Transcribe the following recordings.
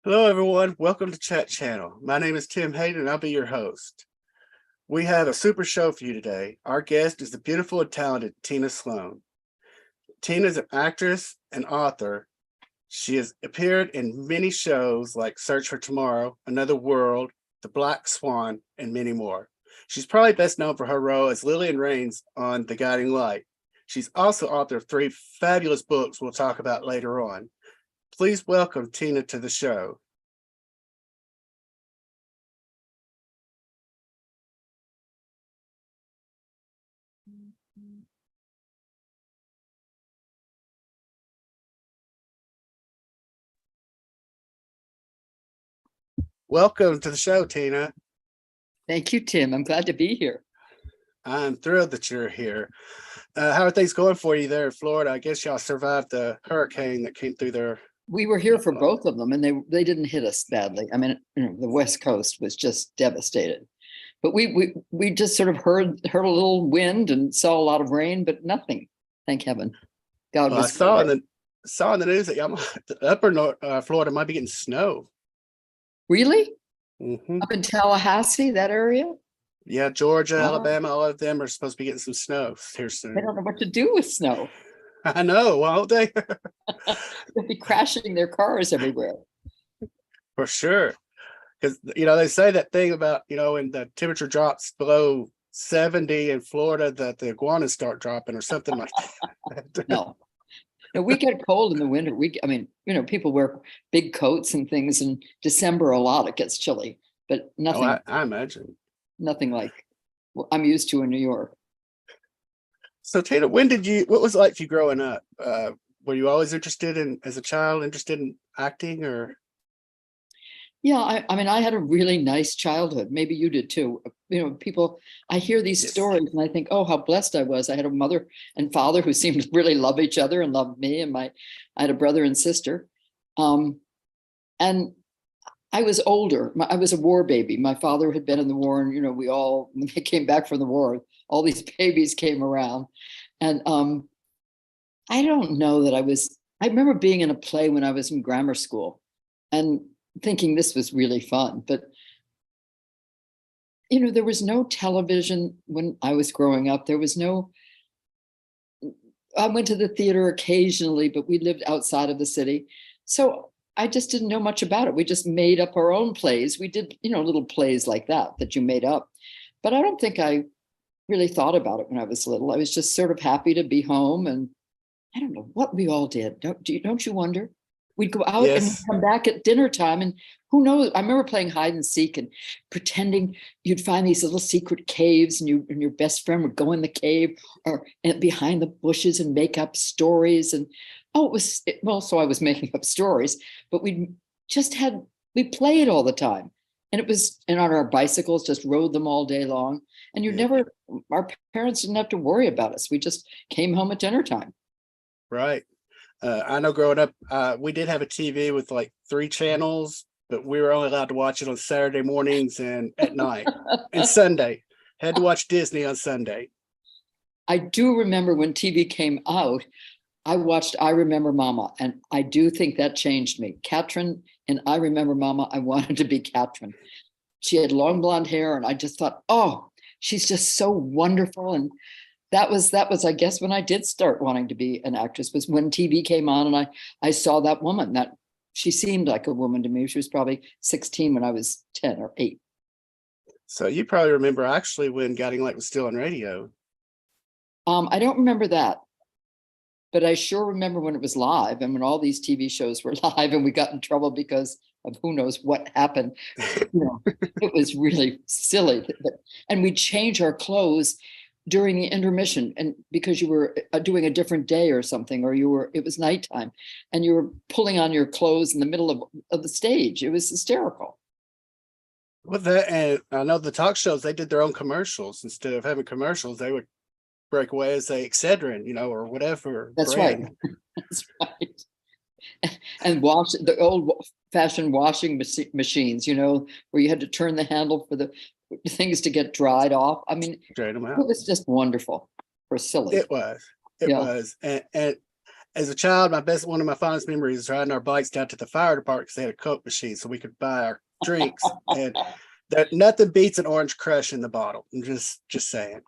Hello, everyone. Welcome to Chat Channel. My name is Tim Hayden, and I'll be your host. We have a super show for you today. Our guest is the beautiful and talented Tina Sloan. Tina is an actress and author. She has appeared in many shows like Search for Tomorrow, Another World, The Black Swan, and many more. She's probably best known for her role as Lillian Raines on The Guiding Light. She's also author of 3 fabulous books we'll talk about later on. Please welcome Tina to the show. Welcome to the show, Tina. Thank you, Tim. I'm glad to be here. I'm thrilled that you're here. How are things going for you there in Florida? I guess y'all survived the hurricane that came through there. We were here for both of them, and they didn't hit us badly. I mean, the West Coast was just devastated, but we just sort of heard a little wind and saw a lot of rain, but nothing. Thank heaven. God was. I saw in the news that y'all, upper Florida might be getting snow. Really? Mm-hmm. Up in Tallahassee, that area? Yeah, Georgia, Alabama, all of them are supposed to be getting some snow here soon. They don't know what to do with snow. I know, won't they? They'll be crashing their cars everywhere. For sure. Because, they say that thing about, when the temperature drops below 70 in Florida, that the iguanas start dropping or something like that. No, we get cold in the winter. People wear big coats and things. In December, a lot, it gets chilly, but nothing. Oh, I imagine. Nothing like what I'm used to in New York. So Tina, what was it like for you growing up? Were you always as a child, interested in acting or? Yeah, I had a really nice childhood. Maybe you did too. I hear these stories and I think, oh, how blessed I was. I had a mother and father who seemed to really love each other and loved me. And I had a brother and sister. And I was older. I was a war baby. My father had been in the war, and when they came back from the war, all these babies came around. And I don't know that I remember being in a play when I was in grammar school and thinking this was really fun. But, there was no television when I was growing up. I went to the theater occasionally, but we lived outside of the city. So I just didn't know much about it. We just made up our own plays. We did, little plays like that you made up. But I don't think I really thought about it when I was little. I was just sort of happy to be home. And I don't know what we all did. Don't you wonder? We'd go out and come back at dinner time. And who knows? I remember playing hide and seek and pretending you'd find these little secret caves and your best friend would go in the cave or behind the bushes and make up stories. And so I was making up stories, but we played all the time. And on our bicycles, just rode them all day long. And our parents didn't have to worry about us. We just came home at dinner time. Right. I know growing up, we did have a TV with like 3 channels, but we were only allowed to watch it on Saturday mornings and at night and Sunday. Had to watch Disney on Sunday. I do remember when TV came out, I watched I Remember Mama, and I do think that changed me. Katrin and I Remember Mama, I wanted to be Katrin. She had long blonde hair, and I just thought, oh, she's just so wonderful. And that was, I guess, when I did start wanting to be an actress, was when TV came on and I saw that woman. That she seemed like a woman to me. She was probably 16 when I was 10 or 8. So you probably remember actually when Guiding Light was still on radio. I don't remember that. But I sure remember when it was live and when all these TV shows were live and we got in trouble because of who knows what happened. It was really silly. And we'd change our clothes during the intermission, and because you were doing a different day or something, or it was nighttime and you were pulling on your clothes in the middle of the stage. It was hysterical. Well, and I know the talk shows, they did their own commercials. Instead of having commercials, they would break away as a Excedrin, or whatever. That's brand. Right. That's right. And wash the old-fashioned washing machines, where you had to turn the handle for the things to get dried off. I mean, it was just wonderful for silly. It was. And as a child, one of my fondest memories is riding our bikes down to the fire department because they had a Coke machine, so we could buy our drinks. And that nothing beats an orange crush in the bottle. I'm just saying.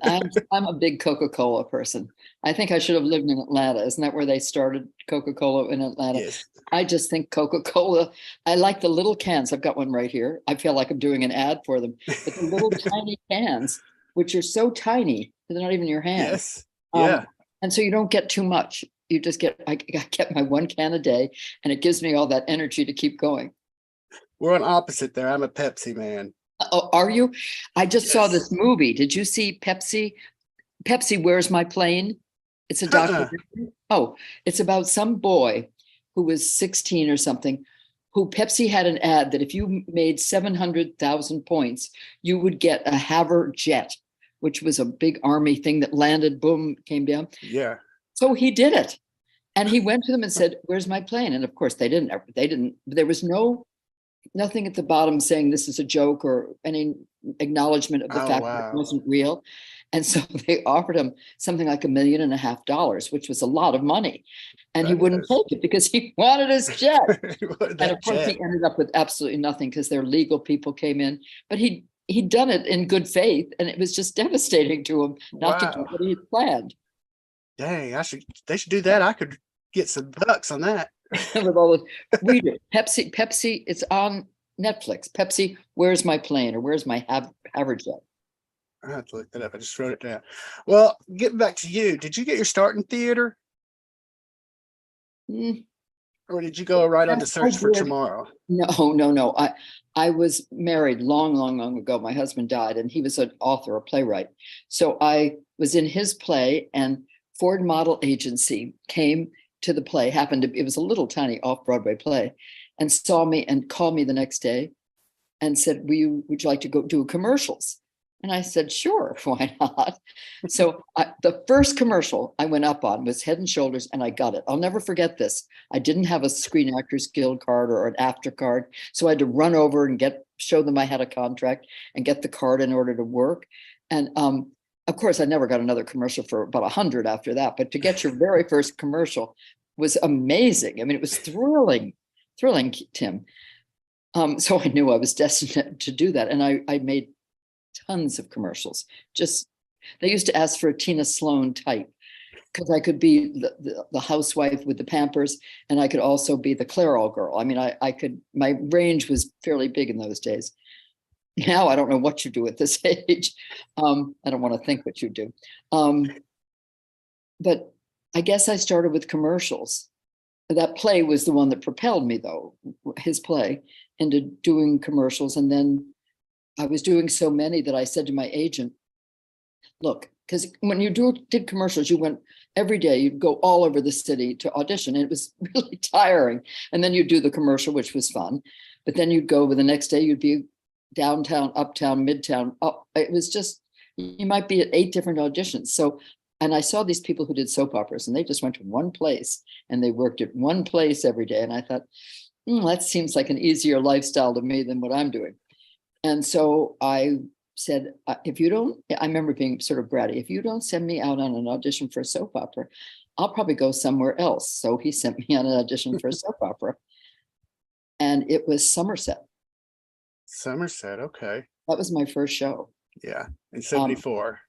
I'm a big Coca-Cola person. I think I should have lived in Atlanta. Isn't that where they started Coca-Cola in Atlanta? Yes. I just think Coca-Cola, I like the little cans. I've got one right here. I feel like I'm doing an ad for them. But the little tiny cans, which are so tiny, they're not even your hand. Yes. Yeah. And so you don't get too much. You just I get my 1 can a day, and it gives me all that energy to keep going. We're on opposite there. I'm a Pepsi man. Oh, are you? I just saw this Yes. movie. Did you see Pepsi? Pepsi, Where's My Plane? It's a documentary. Oh, it's about some boy who was 16 or something, who Pepsi had an ad that if you made 700,000 points, you would get a Haver jet, which was a big army thing that landed, boom, came down. Yeah. So he did it. And he went to them and said, "Where's my plane?" And of course they didn't, there was nothing at the bottom saying this is a joke or any acknowledgement of the fact that it wasn't real. And so they offered him something like $1.5 million, which was a lot of money. And he wouldn't take it because he wanted his jet. And of course he ended up with absolutely nothing because their legal people came in, but he'd done it in good faith, and it was just devastating to him not to get what he had planned. Dang, they should do that. I could get some bucks on that. With all the, read it. Pepsi, it's on Netflix. Pepsi, Where's My Plane, or Where's My Haver jet? I have to look that up. I just wrote it down. Well, getting back to you, did you get your start in theater? Or did you go right on to Search for Tomorrow? No. I was married long ago. My husband died, and he was an author, a playwright. So I was in his play, and Ford Model Agency came to the play. It was a little tiny off-Broadway play, and saw me and called me the next day and said, would you like to go do commercials? And I said, sure, why not? So the first commercial I went up on was Head and Shoulders, and I got it. I'll never forget this. I didn't have a Screen Actors Guild card or an after card, so I had to run over and show them I had a contract and get the card in order to work. And of course, I never got another commercial for about 100 after that. But to get your very first commercial was amazing. I mean, it was thrilling, Tim. So I knew I was destined to do that, and I made tons of commercials. They used to ask for a Tina Sloan type, because I could be the housewife with the Pampers, and I could also be the Clairol girl. I mean, my range was fairly big in those days. Now I don't know what you do at this age. I don't want to think what you do. But I guess I started with commercials. That play was the one that propelled me, though, his play, into doing commercials. And then I was doing so many that I said to my agent, look, because when you did commercials, you went every day, you'd go all over the city to audition, and it was really tiring. And then you'd do the commercial, which was fun. But then you'd go over the next day, you'd be downtown, uptown, midtown. It was just, you might be at 8 different auditions. So, and I saw these people who did soap operas, and they just went to one place and they worked at one place every day. And I thought, that seems like an easier lifestyle to me than what I'm doing. And so I said, I remember being sort of bratty, if you don't send me out on an audition for a soap opera, I'll probably go somewhere else. So he sent me on an audition for a soap opera, and it was Somerset. Somerset, okay. That was my first show. Yeah, in 74.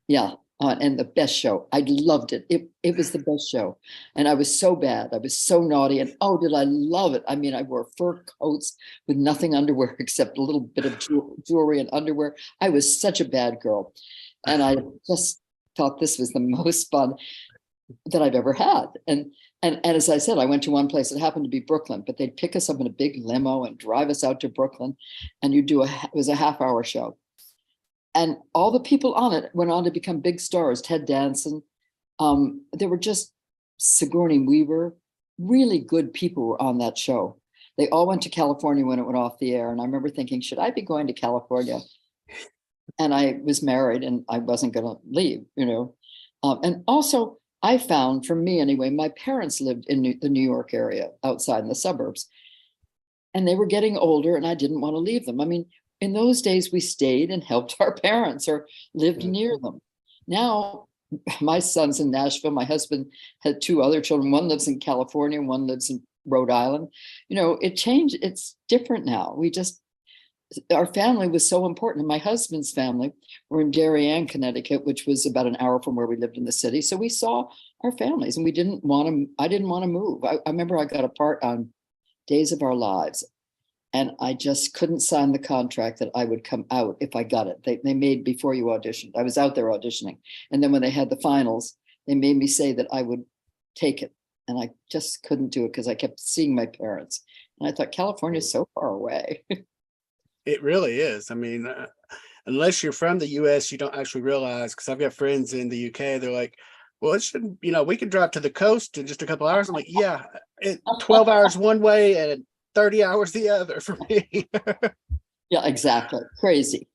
Yeah, and the best show. I loved it. It was the best show. And I was so bad. I was so naughty. And oh, did I love it. I mean, I wore fur coats with nothing underwear except a little bit of jewelry and underwear. I was such a bad girl. And I just thought this was the most fun that I've ever had. And as I said, I went to one place. It happened to be Brooklyn, but they'd pick us up in a big limo and drive us out to Brooklyn. And it was a half-hour show. And all the people on it went on to become big stars. Ted Danson. There were just Sigourney Weaver. Really good people were on that show. They all went to California when it went off the air. And I remember thinking, should I be going to California? And I was married and I wasn't going to leave, and also, I found, for me anyway, my parents lived in the New York area, outside in the suburbs, and they were getting older, and I didn't want to leave them. I mean, in those days, we stayed and helped our parents or lived near them. Now, my son's in Nashville. My husband had two other children. One lives in California, one lives in Rhode Island. It changed. It's different now. Our family was so important. And my husband's family were in Darien, Connecticut, which was about an hour from where we lived in the city. So we saw our families, and I didn't want to move. I remember I got a part on Days of Our Lives, and I just couldn't sign the contract that I would come out if I got it. They made before you auditioned. I was out there auditioning. And then when they had the finals, they made me say that I would take it. And I just couldn't do it because I kept seeing my parents. And I thought, California is so far away. It really is. I mean, unless you're from the US, you don't actually realize, because I've got friends in the UK, they're like, well, it shouldn't, we can drive to the coast in just a couple hours. I'm like, yeah, 12 hours one way and 30 hours the other for me. Yeah, exactly. Crazy.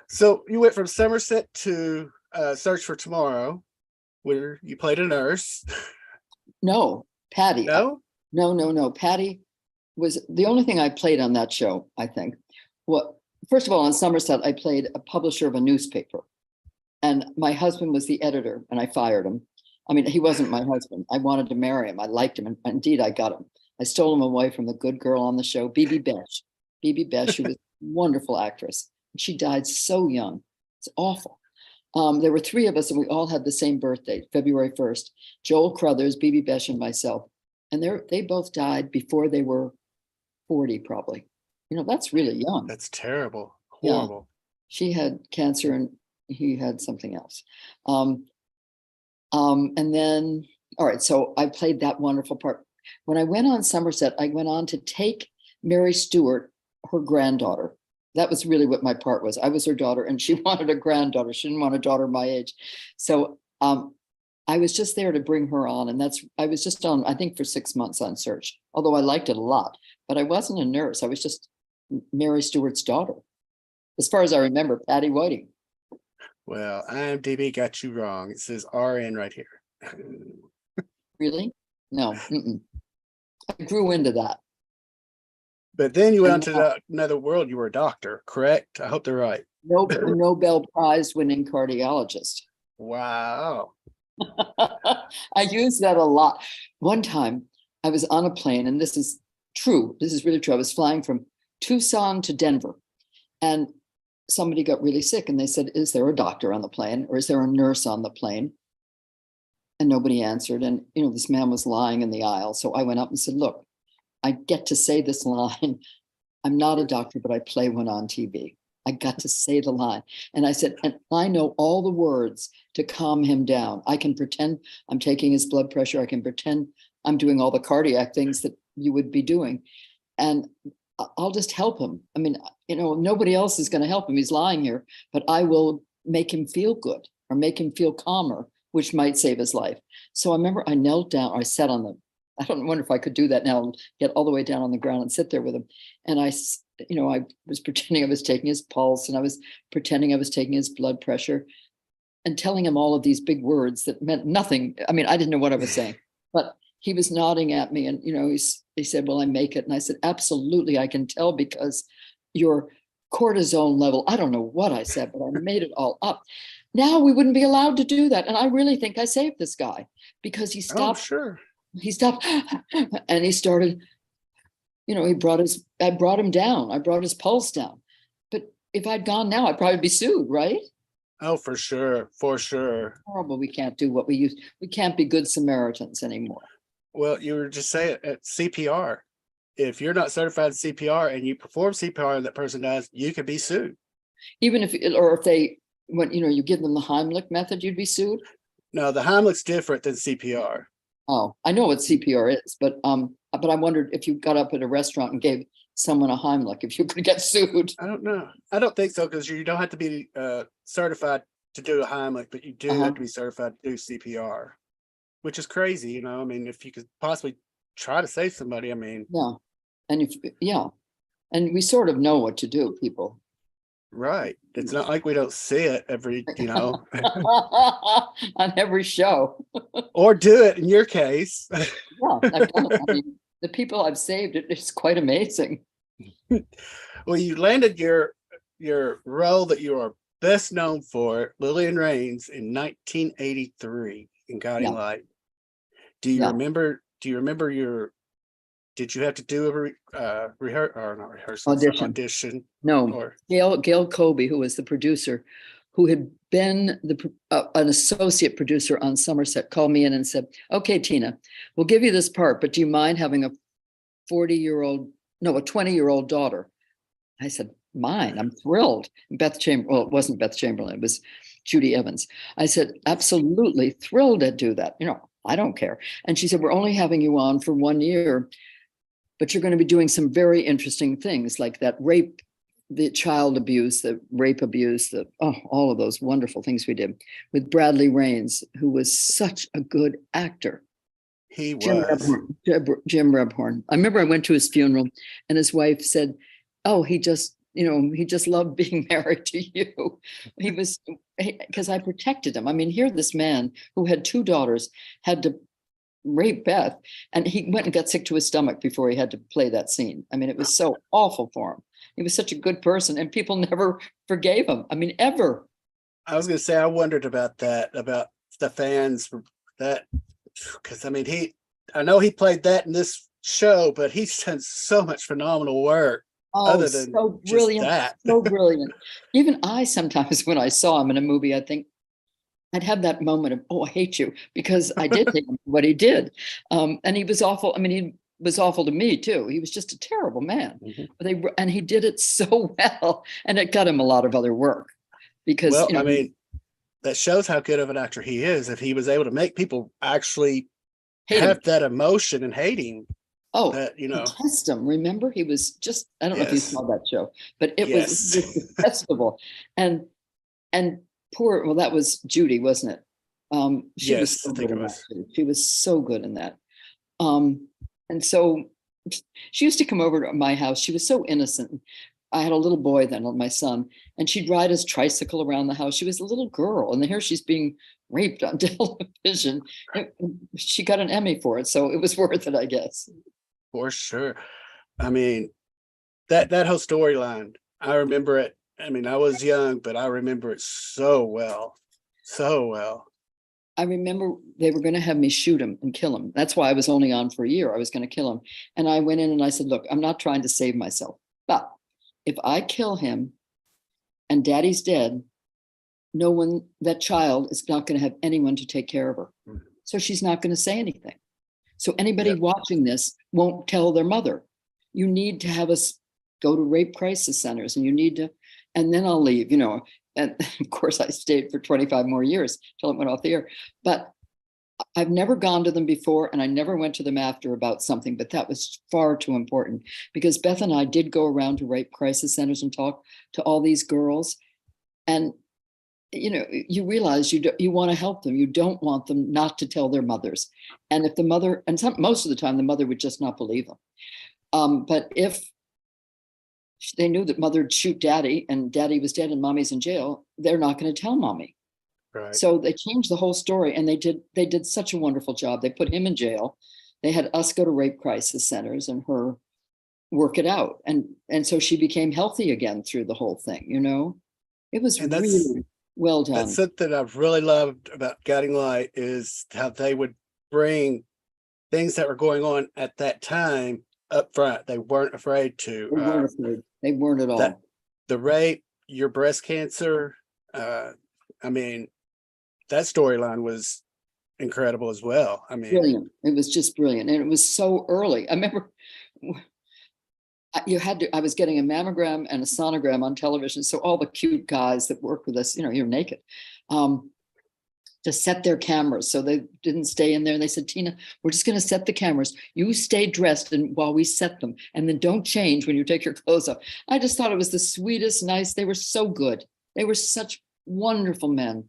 So you went from Somerset to Search for Tomorrow, where you played a nurse. No, Patti. No? No. Patti was the only thing I played on that show, I think. Well, first of all, in Somerset, I played a publisher of a newspaper. And my husband was the editor, and I fired him. I mean, he wasn't my husband. I wanted to marry him. I liked him. And indeed, I got him. I stole him away from the good girl on the show, Bibi Besh. Bibi Besh, who was a wonderful actress. She died so young. It's awful. There were three of us, and we all had the same birthday, February 1st. Joel Crothers, Bibi Besh, and myself. And they both died before they were 40, probably. That's really young. That's terrible. Horrible. Yeah. She had cancer and he had something else. And then, all right, so I played that wonderful part. When I went on Somerset, I went on to take Mary Stuart, her granddaughter. That was really what my part was. I was her daughter, and she wanted a granddaughter. She didn't want a daughter my age. So I was just there to bring her on. And I was just on, I think, for 6 months on Search, although I liked it a lot. But I wasn't a nurse. I was just Mary Stuart's daughter. As far as I remember, Patty Whiting. Well, IMDb got you wrong. It says RN right here. Really? No. I grew into that. But then you went on to another world. You were a doctor, correct? I hope they're right. Nope, a Nobel Prize winning cardiologist. Wow. I use that a lot. One time I was on a plane, and this is true. This is really true. I was flying from Tucson to Denver, and somebody got really sick, and they said, is there a doctor on the plane, or is there a nurse on the plane? And nobody answered. And, this man was lying in the aisle. So I went up and said, look, I get to say this line. I'm not a doctor, but I play one on TV. I got to say the line. And I said, and I know all the words to calm him down. I can pretend I'm taking his blood pressure. I can pretend I'm doing all the cardiac things that you would be doing. And I'll just help him. I mean, nobody else is going to help him. He's lying here, but I will make him feel good or make him feel calmer, which might save his life. So I remember I knelt down, I sat on the, I don't wonder if I could do that now, get all the way down on the ground and sit there with him. And I was pretending I was taking his pulse, and I was pretending I was taking his blood pressure and telling him all of these big words that meant nothing. I mean, I didn't know what I was saying, but he was nodding at me, and, he said, well, I make it. And I said, absolutely, I can tell because your cortisone level, I don't know what I said, but I made it all up. Now we wouldn't be allowed to do that. And I really think I saved this guy because he stopped. Oh, sure. He stopped and he started, I brought him down. I brought his pulse down. But if I'd gone now, I'd probably be sued, right? Oh, for sure. For sure. Horrible. We can't do what we used. We can't be good Samaritans anymore. Well, you were just saying at CPR. If you're not certified in CPR and you perform CPR and that person dies, you could be sued. Even if they, when you give them the Heimlich method, you'd be sued. No, the Heimlich's different than CPR. Oh, I know what CPR is, but I wondered if you got up at a restaurant and gave someone a Heimlich, if you could get sued. I don't know. I don't think so, because you don't have to be certified to do a Heimlich, but you do have to be certified to do CPR, which is crazy. I mean, if you could possibly try to save somebody, I mean. Yeah. And we sort of know what to do, people. Right. It's not like we don't see it every, on every show. Or do it in your case. Yeah, I've done it. I mean, the people I've saved, it's quite amazing. Well, you landed your role that you are best known for Lillian Raines in 1983 in Guiding Yeah, Light. Do you yeah, remember? Do you remember your? Did you have to do a or not rehearsal, it's an audition. audition? No, Or Gail Colby, who was the producer, who had been an associate producer on Somerset, called me in and said, "Okay, Tina, we'll give you this part, but do you mind having a 40-year-old, no, a 20-year-old daughter?" I said, "Mine, I'm thrilled." Well, it wasn't Beth Chamberlain, it was Judy Evans. I said, "Absolutely thrilled to do that. I don't care." And she said, "We're only having you on for 1 year, but you're going to be doing some very interesting things like that rape, the child abuse, the rape abuse, all of those wonderful things we did with Bradley Raines, who was such a good actor." he Jim was. Rebhorn. Jim Rebhorn. I remember I went to his funeral and his wife said, "Oh, he just loved being married to you." He was, because I protected him. I mean, here this man who had two daughters had to rape Beth, and he went and got sick to his stomach before he had to play that scene. I mean, it was so awful for him. He was such a good person, and people never forgave him. I mean, ever. I was going to say, I wondered about that, about the fans that, because I mean, I know he played that in this show, but he's done so much phenomenal work Oh, other than so just brilliant, that. so brilliant. Even I sometimes, when I saw him in a movie, I think I'd have that moment of, "Oh, I hate you," because I did hate him for what he did. And he was awful. I mean, he was awful to me too. He was just a terrible man. Mhm. And he did it so well, and it got him a lot of other work because Well, I mean, that shows how good of an actor he is. If he was able to make people actually hate him. have that emotion and hate him, Oh, that, detest him. Remember, he was just, I don't know if you yes, saw that show, but it was yes. detestable. And poor, well, that was Judy, wasn't it? She was Yes, so I good think it in that was. too. She was so good in that. And so she used to come over to my house. She was so innocent. I had a little boy then, my son, and she'd ride his tricycle around the house. She was a little girl, and here she's being raped on television. She got an Emmy for it, so it was worth it, I guess. For sure. I mean, that whole storyline, I remember it. I mean, I was young, but I remember it so well. So well. I remember they were going to have me shoot him and kill him. That's why I was only on for a year. I was going to kill him. And I went in and I said, "Look, I'm not trying to save myself, but if I kill him and daddy's dead, that child is not going to have anyone to take care of her. Mhm. So she's not going to say anything. So anybody Yep. watching this won't tell their mother. You need to have us go to rape crisis centers, and and then I'll leave, And of course, I stayed for 25 more years till it went off the air. But I've never gone to them before, and I never went to them after about something, but that was far too important because Beth and I did go around to rape crisis centers and talk to all these girls. And you realize you want to help them. You don't want them not to tell their mothers. And if the mother, and most of the time, the mother would just not believe them. But if they knew that mother'd shoot daddy and daddy was dead and mommy's in jail, they're not going to tell mommy. Right. So they changed the whole story, and they did such a wonderful job. They put him in jail. They had us go to rape crisis centers and her work it out. And so she became healthy again through the whole thing, It was And that's really well done. something I've really loved about Guiding Light is how they would bring things that were going on at that time up front. They weren't afraid to. They weren't afraid. They weren't at That all. the rape, your breast cancer. I mean, that storyline was incredible as well. I mean, Brilliant. It was just brilliant. And it was so early. I remember I was getting a mammogram and a sonogram on television. So all the cute guys that work with us, you're naked, to set their cameras. So they didn't stay in there. And they said, "Tina, we're just going to set the cameras. You stay dressed and while we set them, and then don't change when you take your clothes off." I just thought it was the sweetest, nice. They were so good. They were such wonderful men.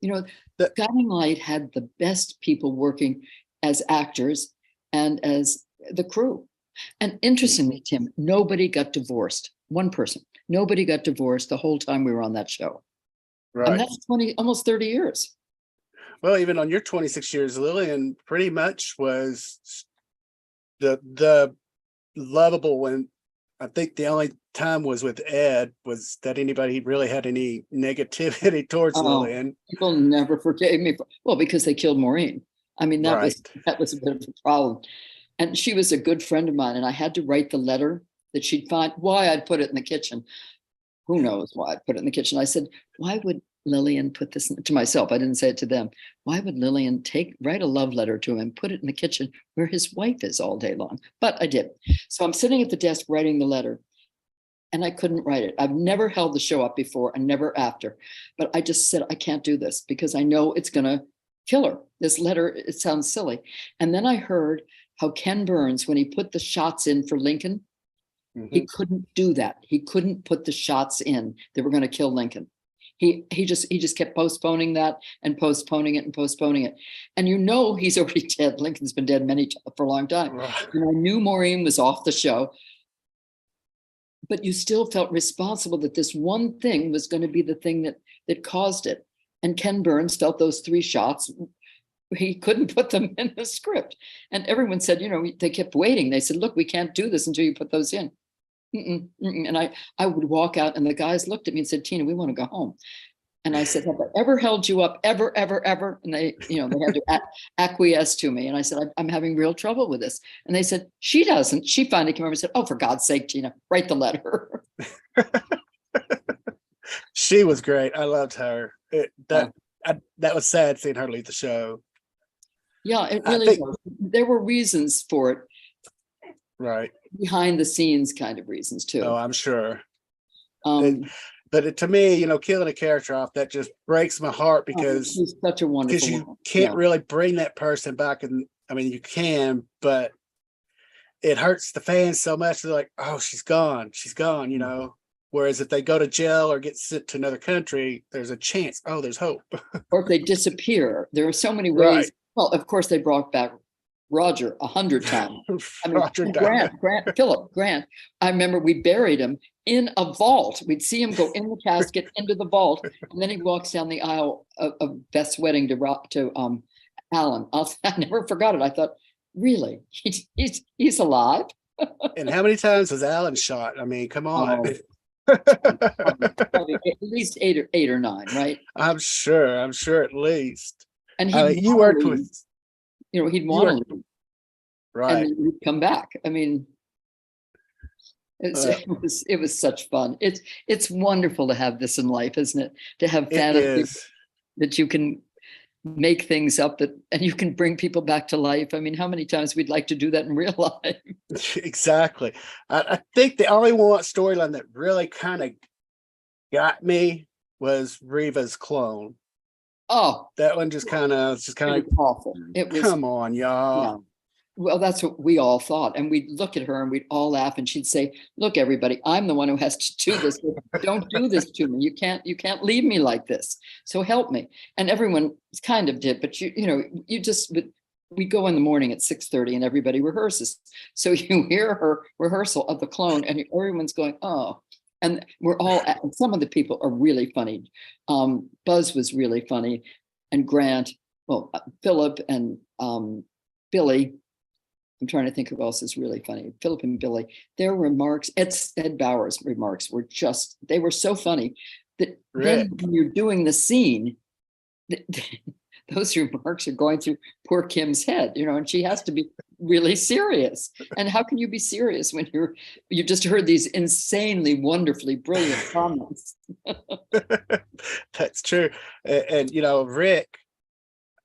that, Guiding Light had the best people working as actors and as the crew. And interestingly, Tim, nobody got divorced. One person, nobody got divorced the whole time we were on that show. And right. that's almost 30 years. Well, even on your 26 years, Lillian pretty much was the lovable one I think the only time was with Ed was that anybody really had any negativity towards Oh, Lillian. people never forgave me. Well, because they killed Maureen. I mean, that Right. was a bit of a problem. And she was a good friend of mine, and I had to write the letter that she'd find. Why I'd put it in the kitchen. Who knows why I'd put it in the kitchen? I said, why would Lillian put this to myself? I didn't say it to them. Why would Lillian write a love letter to him, put it in the kitchen where his wife is all day long? But I did. So I'm sitting at the desk writing the letter, and I couldn't write it. I've never held the show up before and never after, but I just said, I can't do this because I know it's going to kill her. This letter, it sounds silly. And then I heard how Ken Burns, when he put the shots in for Lincoln, he couldn't do that. He couldn't put the shots in that were going to kill Lincoln. He just kept postponing that and postponing it and postponing it. And you know he's already dead. Lincoln's been dead for a long time. Right. And I knew Maureen was off the show, but you still felt responsible that this one thing was going to be the thing that caused it. And Ken Burns felt those 3 shots. He couldn't put them in the script. And everyone said, they kept waiting. They said, look, we can't do this until you put those in. And I would walk out and the guys looked at me and said, Tina, we want to go home. And I said, have I ever held you up? Ever, ever, ever? And they had to acquiesce to me. And I said, I'm having real trouble with this. And they said, she doesn't. She finally came over and said, oh, for God's sake, Tina, write the letter. She was great. I loved her. That was sad seeing her leave the show. Yeah, it really was. There were reasons for it. Right. Behind the scenes kind of reasons too. Oh, I'm sure. But to me, killing a character off, that just breaks my heart because she's such a wonderful you woman. can't really bring that person back. And I mean, you can, but it hurts the fans so much. They're like, oh, she's gone. She's gone, Whereas if they go to jail or get sent to another country, there's a chance. Oh, there's hope. Or if they disappear, there are so many ways. Right. Well, of course, they brought back Roger 100 times. I mean, Grant. I remember we buried him in a vault. We'd see him go in the casket into the vault, and then he walks down the aisle of Beth's wedding to Alan. I never forgot it. I thought, really, he's alive. And how many times was Alan shot? I mean, come on. Oh. Probably at least eight or 9, right? I'm sure at least. And you worked with, he'd want to leave, right? And then he'd come back. I mean, it was such fun. It's wonderful to have this in life, isn't it? To have fantasy that you can make things up and you can bring people back to life. I mean, how many times we'd like to do that in real life? Exactly. I think the only one storyline that really kind of got me was Reva's clone. Oh, that one just kind of awful. It was, come on, y'all. Yeah. Well, that's what we all thought. And we'd look at her and we'd all laugh and she'd say, look, everybody, I'm the one who has to do this. Don't do this to me. You can't leave me like this. So help me. And everyone kind of did, but we go in the morning at 6:30 and everybody rehearses. So you hear her rehearsal of the clone and everyone's going, oh, and we're all, some of the people are really funny. Buzz was really funny, and Grant, Philip and Billy. I'm trying to think who else is really funny. Philip and Billy, their remarks, Ed Bauer's remarks they were so funny that then when you're doing the scene, those remarks are going through poor Kim's head, and she has to be really serious. And how can you be serious when you just heard these insanely, wonderfully brilliant comments? That's true. And Rick,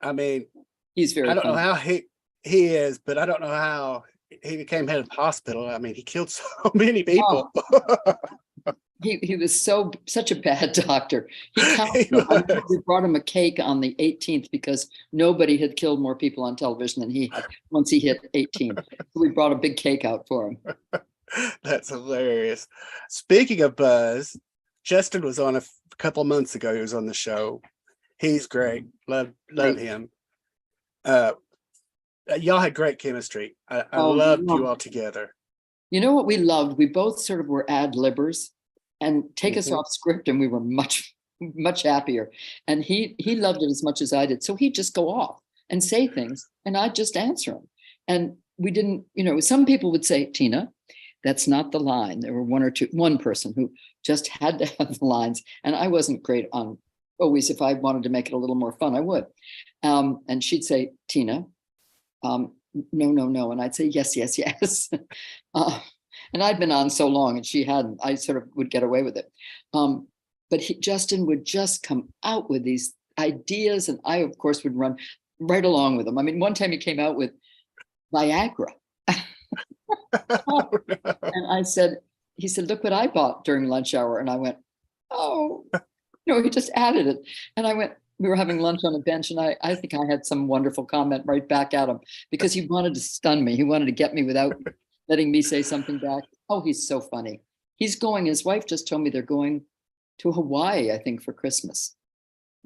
I mean, he's very I don't funny. know how he is, but I don't know how he became head of the hospital. I mean, he killed so many people. He was such a bad doctor. We brought him a cake on the 18th because nobody had killed more people on television than he had once he hit 18. So we brought a big cake out for him. That's hilarious. Speaking of Buzz, Justin was on a couple months ago. He was on the show. He's great. Love him. Y'all had great chemistry. I loved you all together. You know what we loved? We both sort of were ad-libbers and take us off script, and we were much, much happier. And he loved it as much as I did. So he'd just go off and say things, and I'd just answer him. And we didn't, some people would say, Tina, That's not the line. There were one person who just had to have the lines. And I wasn't great on always, if I wanted to make it a little more fun, I would. And she'd say, Tina, no, no, no. And I'd say, yes, yes, yes. And I'd been on so long and she hadn't, I sort of would get away with it. But Justin would just come out with these ideas. And I, of course, would run right along with him. I mean, one time he came out with Viagra. Oh, no. And he said, look what I bought during lunch hour. And I went, oh, no, he just added it. And I went, we were having lunch on a bench and I think I had some wonderful comment right back at him because he wanted to stun me. He wanted to get me without letting me say something back. Oh, he's so funny. His wife just told me they're going to Hawaii, I think, for Christmas.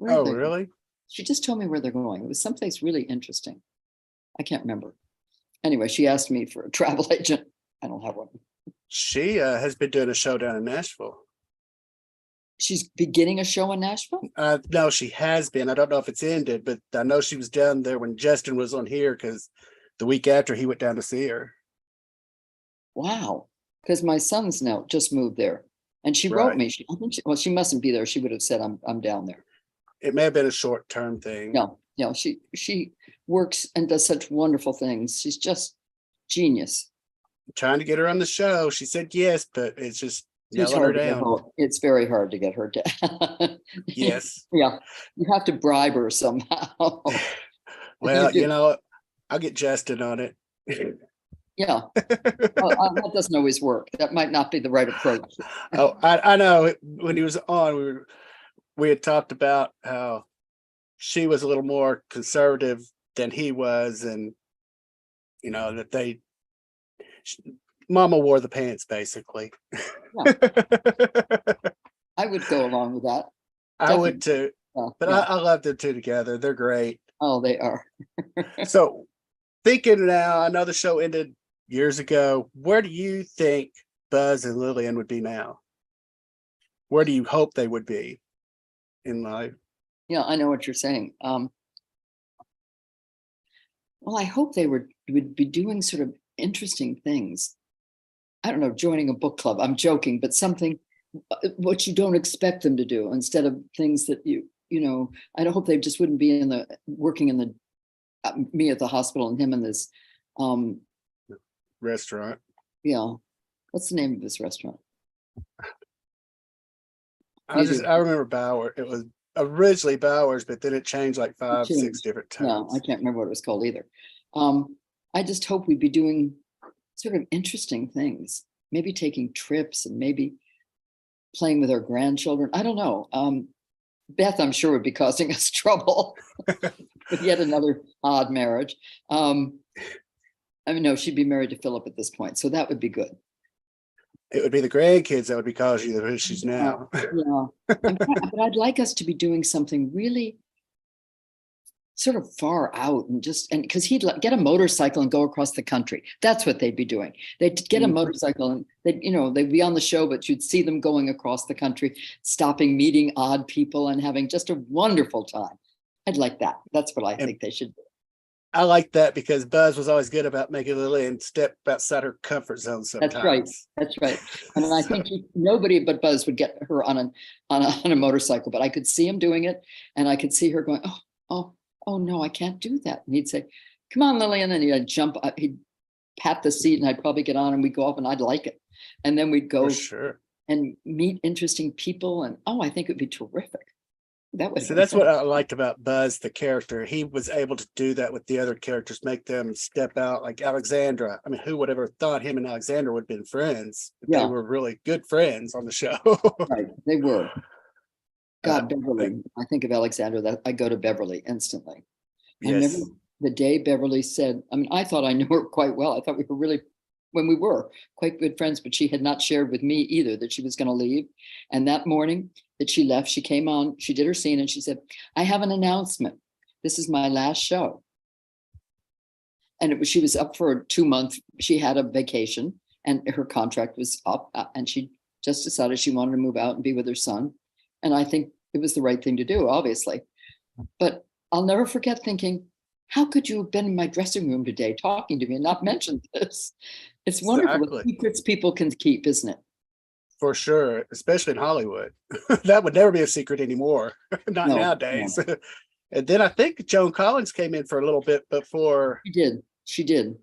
Oh, really? She just told me where they're going. It was someplace really interesting. I can't remember. Anyway, she asked me for a travel agent. I don't have one. She has been doing a show down in Nashville. She's beginning a show in Nashville? No, she has been. I don't know if it's ended, but I know she was down there when Justin was on here because the week after he went down to see her. Wow. Because my son's now just moved there. And she wrote me. She mustn't be there. She would have said, I'm down there. It may have been a short-term thing. No, she works and does such wonderful things. She's just genius. I'm trying to get her on the show. She said yes, but it's just nailing her down. It's very hard to get her down. Yes. Yeah. You have to bribe her somehow. Well, I'll get Justin on it. Yeah. That doesn't always work. That might not be the right approach. Oh, I know. When he was on, we had talked about how she was a little more conservative than he was, and that Mama wore the pants, basically. Yeah. I would go along with that. I would too. Yeah, but yeah. I love them two together. They're great. Oh, they are. So thinking now, I know the show ended years ago. Where do you think Buzz and Lillian would be now? Where do you hope they would be in life? Yeah, I know what you're saying. Well, I hope they would be doing sort of interesting things. I don't know, joining a book club. I'm joking, but something what you don't expect them to do instead of things that I hope they just wouldn't be working in the me at the hospital and him in this Restaurant. Yeah. What's the name of this restaurant? I remember Bauer. It was originally Bowers, but then it changed like 5-6 different times. No, I can't remember what it was called either. I just hope we'd be doing sort of interesting things, maybe taking trips and maybe playing with our grandchildren. I don't know. Beth, I'm sure, would be causing us trouble with yet another odd marriage. No, she'd be married to Philip at this point, so that would be good. It would be the grandkids that would be causing the issues now. Yeah, but I'd like us to be doing something really sort of far out and because he'd get a motorcycle and go across the country. That's what they'd be doing. They'd get a motorcycle and they'd be on the show, but you'd see them going across the country, stopping, meeting odd people and having just a wonderful time. I'd like that. That's what I think they should do. I like that because Buzz was always good about making Lillian step outside her comfort zone sometimes. That's right. And I think nobody but Buzz would get her on a motorcycle, but I could see him doing it and I could see her going, oh no, I can't do that. And he'd say, come on, Lillian. And he'd jump up, he'd pat the seat and I'd probably get on and we'd go off and I'd like it. And then we'd go and meet interesting people. And I think it would be terrific. That's what I liked about Buzz, the character. He was able to do that with the other characters, make them step out, like Alexandra. I mean, who would ever thought him and Alexandra would have been friends? Yeah. They were really good friends on the show. Right, they were. God, Beverly. I think of Alexandra, that I go to Beverly instantly. Yes. I remember the day Beverly said, I thought I knew her quite well. I thought we were quite good friends, but she had not shared with me either that she was going to leave. And that morning that she left, she came on, she did her scene and she said, I have an announcement. This is my last show. And she was up for a 2-month, she had a vacation and her contract was up and she just decided she wanted to move out and be with her son. And I think it was the right thing to do, obviously. But I'll never forget thinking, how could you have been in my dressing room today talking to me and not mentioned this? It's wonderful. The Exactly. secrets people can keep, isn't it? For sure, especially in Hollywood. That would never be a secret anymore. Not No, nowadays. no, And then I think Joan Collins came in for a little bit before she did. She did.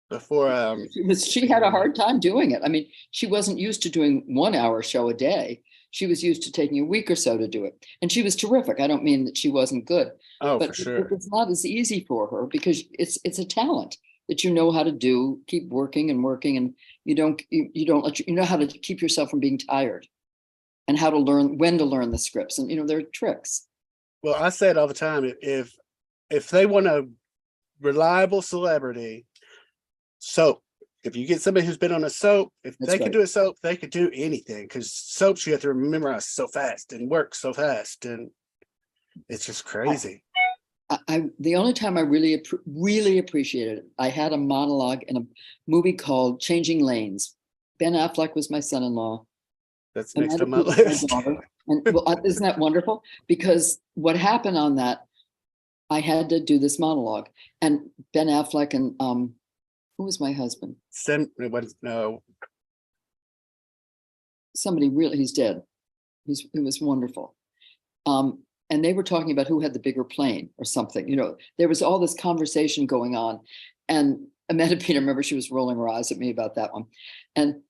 before She had a hard time doing it. I mean, she wasn't used to doing 1 hour show a day. She was used to taking a week or so to do it. And she was terrific. I don't mean that she wasn't good, oh, but for it sure. was not as easy for her because it's a talent that you know how to do, keep working and working, and you don't let you know how to keep yourself from being tired and how to learn when to learn the scripts. And there are tricks. Well, I say it all the time. If they want a reliable celebrity, soap. If you get somebody who's been on a soap, if That's they can right. do a soap, they could do anything. Because soaps you have to memorize so fast and work so fast, and it's just crazy. The only time I really appreciated it, I had a monologue in a movie called Changing Lanes. Ben Affleck was my son-in-law. That's next Amanda on my Peet was my list. daughter. And well, isn't that wonderful? Because what happened on that, I had to do this monologue, and Ben Affleck and who was my husband? No, Somebody really, he's dead. It was wonderful. And they were talking about who had the bigger plane or something. There was all this conversation going on. And Amanda Peet, I remember she was rolling her eyes at me about that one. And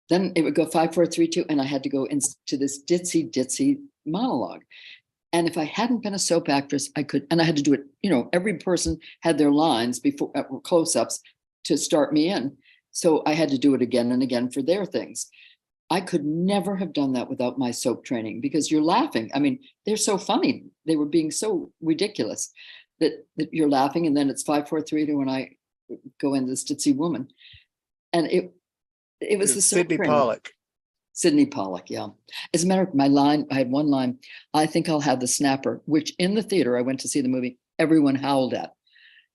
then it would go 5, 4, 3, 2, and I had to go into this ditzy monologue. And if I hadn't been a soap actress, I could, and I had to do it, every person had their lines before close-ups to start me in. So I had to do it again and again for their things. I could never have done that without my soap training because you're laughing. I mean, they're so funny. They were being so ridiculous that you're laughing. And then it's 5, 4, 3, 2, and I go in this ditzy woman. And it was the soap Sydney training. Pollack. Sydney Pollack, yeah. As a matter of my line, I had one line, I think I'll have the snapper, which in the theater, I went to see the movie, everyone howled at.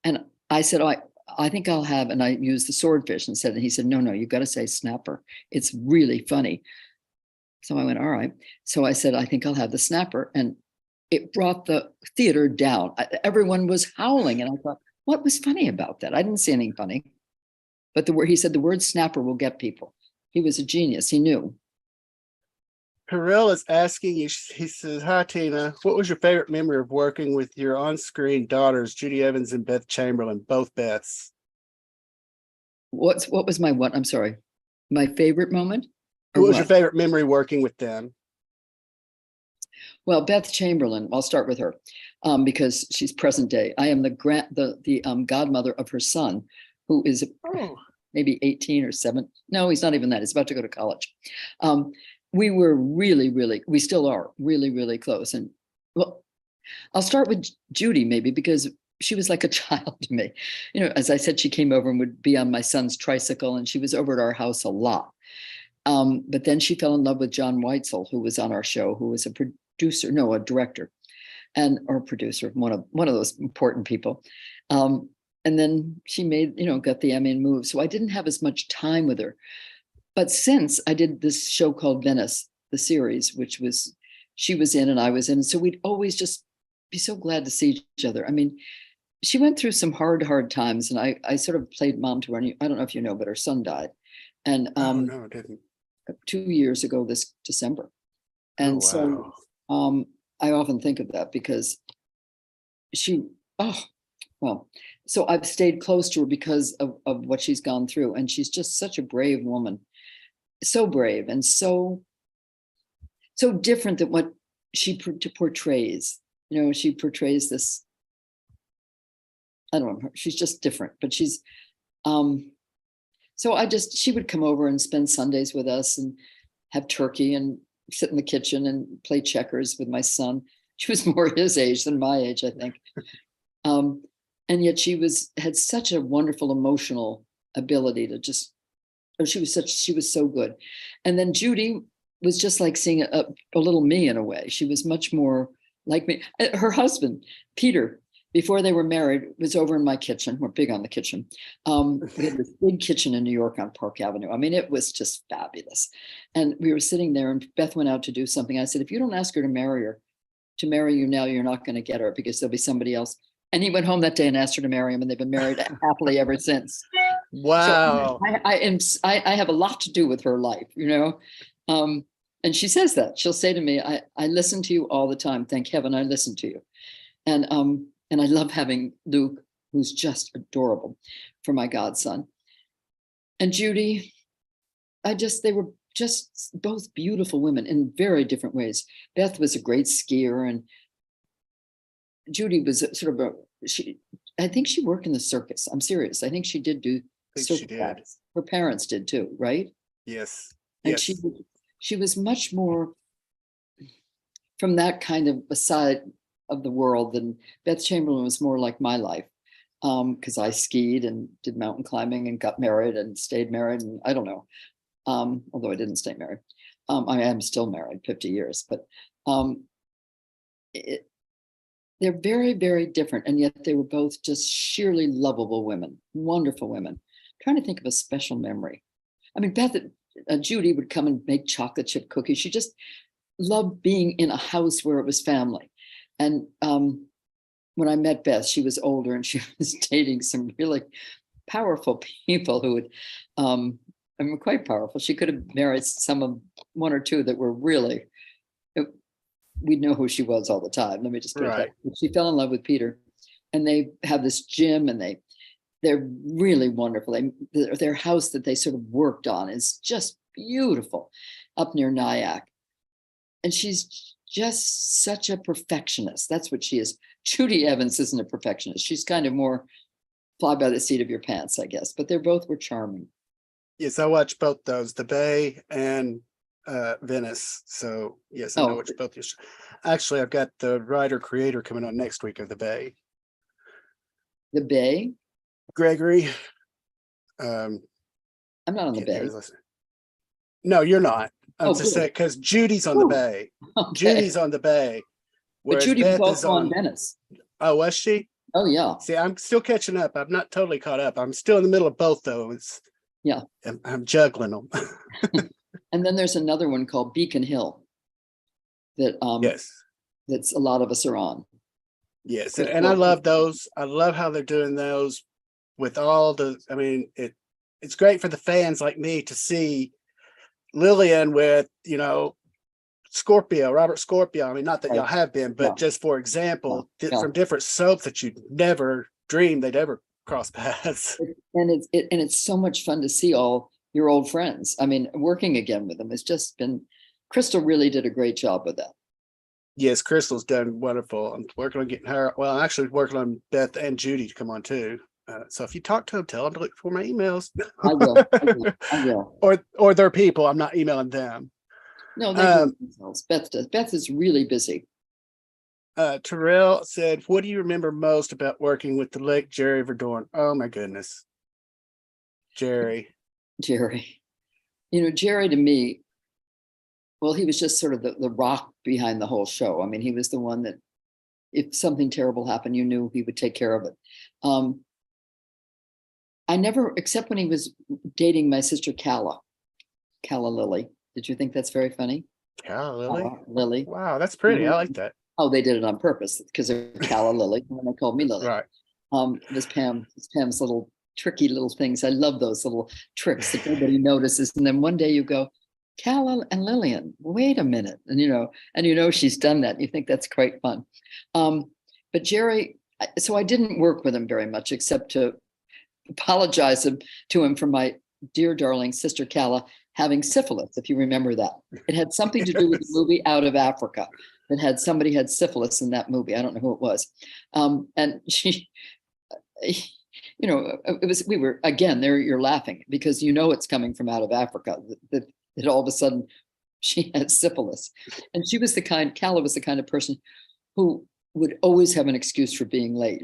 And I said, I think I'll have, and I used the swordfish and he said, no, you've got to say snapper. It's really funny. So I went, all right. So I said, I think I'll have the snapper. And it brought the theater down. Everyone was howling. And I thought, what was funny about that? I didn't see anything funny. But he said the word snapper will get people. He was a genius. He knew. Perel is asking you, he says, hi, Tina. What was your favorite memory of working with your on-screen daughters, Judy Evans and Beth Chamberlain, both Beths? What was my what? I'm sorry. My favorite moment? What was your favorite memory working with them? Well, Beth Chamberlain, I'll start with her because she's present day. I am the godmother of her son, who is maybe 18 or 7. No, he's not even that. He's about to go to college. We were we still are really, really close. And well, I'll start with Judy maybe because she was like a child to me. As I said, she came over and would be on my son's tricycle, and she was over at our house a lot. But then she fell in love with John Weitzel, who was on our show, who was a director or producer, one of those important people. And then she got the Emmy and moved. So I didn't have as much time with her. But since I did this show called Venice, the series, which was she was in and I was in, so we'd always just be so glad to see each other. I mean, she went through some hard times, and I sort of played mom to her. And I don't know if you know, but her son died, and no, I didn't. 2 years ago this December, and wow. so I often think of that because so I've stayed close to her because of what she's gone through, and she's just such a brave woman. So brave and so different than what she portrays. She portrays this, I don't know, she's just different, but she's so she would come over and spend Sundays with us and have turkey and sit in the kitchen and play checkers with my son. She was more his age than my age, I think. And yet she had such a wonderful emotional ability to just, she was so good. And then Judy was just like seeing a little me in a way. She was much more like me. Her husband, Peter, before they were married, was over in my kitchen. We're big on the kitchen. We had this big kitchen in New York on Park Avenue. I mean, it was just fabulous. And we were sitting there, and Beth went out to do something. I said, if you don't ask her to marry you now, you're not going to get her because there'll be somebody else. And he went home that day and asked her to marry him, and they've been married happily ever since. Wow. So I have a lot to do with her life, you know. And she says that. She'll say to me, I listen to you all the time. Thank heaven I listen to you. And I love having Luke, who's just adorable, for my godson. And Judy, they were just both beautiful women in very different ways. Beth was a great skier, and Judy was sort of I think she worked in the circus. I'm serious. I think she did do circus acts. Her parents did too, right? Yes. And she was much more from that kind of a side of the world than Beth Chamberlain was more like my life. Because I skied and did mountain climbing and got married and stayed married, and I don't know. Although I didn't stay married. I am still married 50 years, but they're very, very different. And yet they were both just sheerly lovable women, wonderful women. I'm trying to think of a special memory. I mean, Judy would come and make chocolate chip cookies. She just loved being in a house where it was family. And when I met Beth, she was older and she was dating some really powerful people who would, quite powerful. She could have married one or two that were really, we'd know who she was all the time. Let me just put it that way. She fell in love with Peter, and they have this gym, and they're really wonderful. Their house that they sort of worked on is just beautiful up near Nyack. And she's just such a perfectionist. That's what she is. Judy Evans isn't a perfectionist. She's kind of more fly by the seat of your pants, I guess. But they both were charming. Yes, I watched both those, The Bay and Venice. So yes, I know which both you. Actually, I've got the writer-creator coming on next week of The Bay. The Bay? Gregory. I'm not on The Bay. No, you're not. I'm just saying because Judy's on The Bay. Okay. Judy's on The Bay. But Judy was also on Venice. Oh, was she? Oh, yeah. See, I'm still catching up. I'm not totally caught up. I'm still in the middle of both, though. Yeah. I'm juggling them. And then there's another one called Beacon Hill that that's a lot of us are on. Yes, and I love those. I love how they're doing those with all the. I mean, it's great for the fans like me to see Lillian with Robert Scorpio. I mean, not that y'all have been, but just for example, from different soaps that you'd never dreamed they'd ever cross paths. And it's so much fun to see all your old friends. I mean, working again with them has just been. Crystal really did a great job with that. Yes, Crystal's done wonderful. I'm working on getting her. Well, I'm actually working on Beth and Judy to come on too. So if you talk to them, tell them to look for my emails. I will. Or their people. I'm not emailing them. No, they do themselves. Beth does. Beth is really busy. Terrell said, "What do you remember most about working with the late Jerry Verdorn?" Oh my goodness, Jerry. Jerry to me. Well, he was just sort of the rock behind the whole show. I mean, he was the one that if something terrible happened, you knew he would take care of it. I never, except when he was dating my sister Calla Lily. Did you think that's very funny? Calla Lily? Lily. Wow, that's pretty. I like that. Oh, they did it on purpose because they're Calla Lily, and then they called me Lily. Right. It was Pam's little tricky little things. I love those little tricks that nobody notices. And then one day you go, Calla and Lillian, wait a minute. And she's done that. You think that's quite fun. But Jerry, so I didn't work with him very much except to apologize to him for my dear darling sister Calla having syphilis, if you remember that. It had something to do with the movie Out of Africa that had somebody had syphilis in that movie. I don't know who it was. And she, we were, again, there you're laughing because it's coming from out of Africa that all of a sudden she had syphilis. And Calla was the kind of person who would always have an excuse for being late.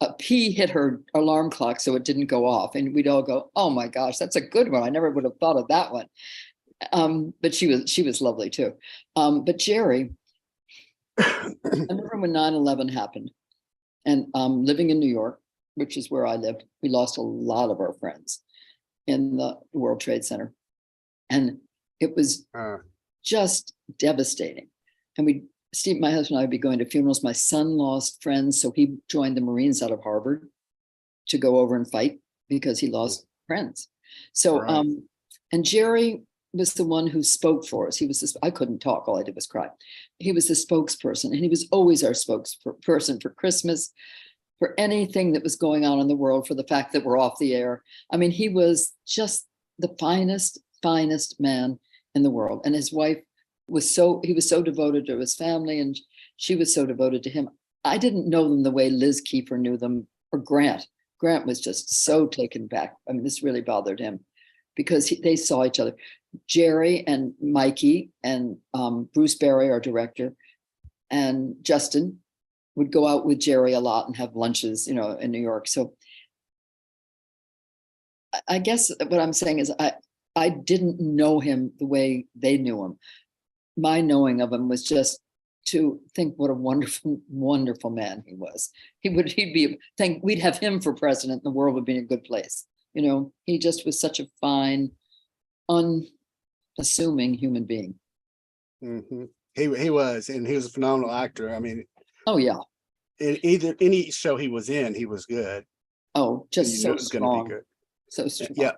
A pea hit her alarm clock so it didn't go off. And we'd all go, oh my gosh, that's a good one. I never would have thought of that one. But she was lovely too. But Jerry, I remember when 9/11 happened and living in New York, which is where I lived, we lost a lot of our friends in the World Trade Center. And it was just devastating. And we Steve, my husband and I would be going to funerals. My son lost friends, so he joined the Marines out of Harvard to go over and fight because he lost friends. So, Right. and Jerry was the one who spoke for us. He was this, I couldn't talk, all I did was cry. He was the spokesperson, and he was always our spokesperson for Christmas, for anything that was going on in the world, for the fact that we're off the air. I mean, he was just the finest man in the world. And his wife he was so devoted to his family, and she was so devoted to him. I didn't know them the way Liz Kiefer knew them, or Grant. Grant was just so taken back. I mean, this really bothered him because they saw each other. Jerry and Mikey and Bruce Berry, our director, and Justin would go out with Jerry a lot and have lunches, in New York. So I guess what I'm saying is I didn't know him the way they knew him. My knowing of him was just to think what a wonderful, wonderful man he was. We'd have him for president, and the world would be in a good place. He just was such a fine, unassuming human being. Mm-hmm. He was, and he was a phenomenal actor. I mean, oh yeah, in any show he was in, he was good. Oh, just so it was going to be good. So strong. Yeah,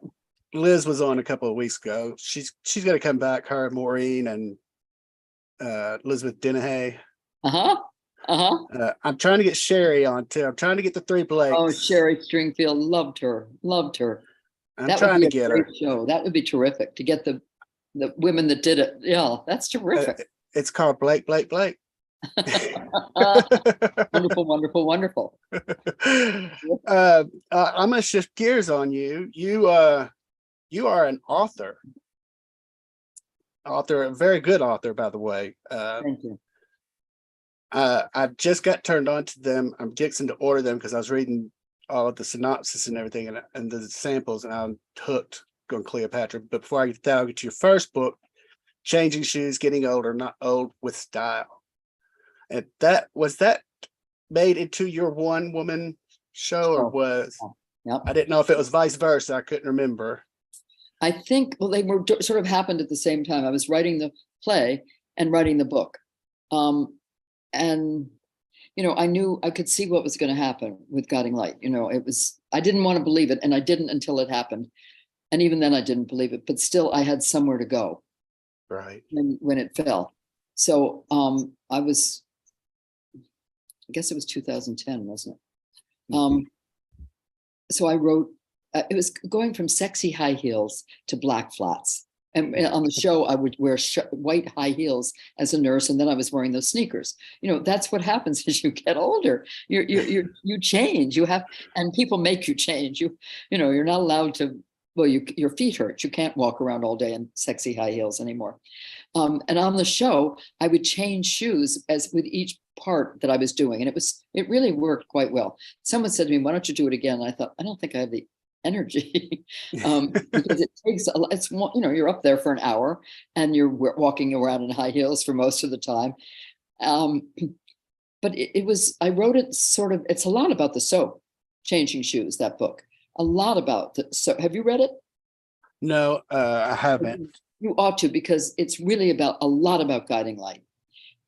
Liz was on a couple of weeks ago. She's going to come back. Her, Maureen, and Elizabeth Dennehy. I'm trying to get Sherry on too. I'm trying to get the three Blakes. Oh, Sherry Stringfield, loved her. I'm trying to get her. Show. That would be terrific to get the women that did it. Yeah, that's terrific. It's called Blake. Wonderful, wonderful, wonderful. I'm gonna shift gears on you. You are an author, a very good author, by the way. Thank you. I just got turned on to them. I'm fixing to order them because I was reading all of the synopsis and everything and the samples, and I'm hooked on Cleopatra. But before I get that, I'll get to your first book, Changing Shoes, Getting Older, Not Old with Style. And that made into your one woman show, or was? Yep. I didn't know if it was vice versa. I couldn't remember. I think, well, they were sort of happened at the same time. I was writing the play and writing the book. And, I knew I could see what was going to happen with Guiding Light. I didn't want to believe it, and I didn't until it happened. And even then I didn't believe it, but still I had somewhere to go. Right. When it fell. So I guess it was 2010, wasn't it? Mm-hmm. So I wrote, it was going from sexy high heels to black flats. And on the show, I would wear white high heels as a nurse, and then I was wearing those sneakers. That's what happens as you get older. You change. And people make you change. You're not allowed to. Well, your feet hurt. You can't walk around all day in sexy high heels anymore. And on the show, I would change shoes as with each part that I was doing, and it really worked quite well. Someone said to me, "Why don't you do it again?" And I thought, I don't think I have the energy because it takes it's you're up there for an hour and you're walking around in high heels for most of the time. But I wrote it sort of, it's a lot about the soap, Changing Shoes, that book. A lot about the soap. Have you read it? No, I haven't. You ought to, because it's really a lot about Guiding Light.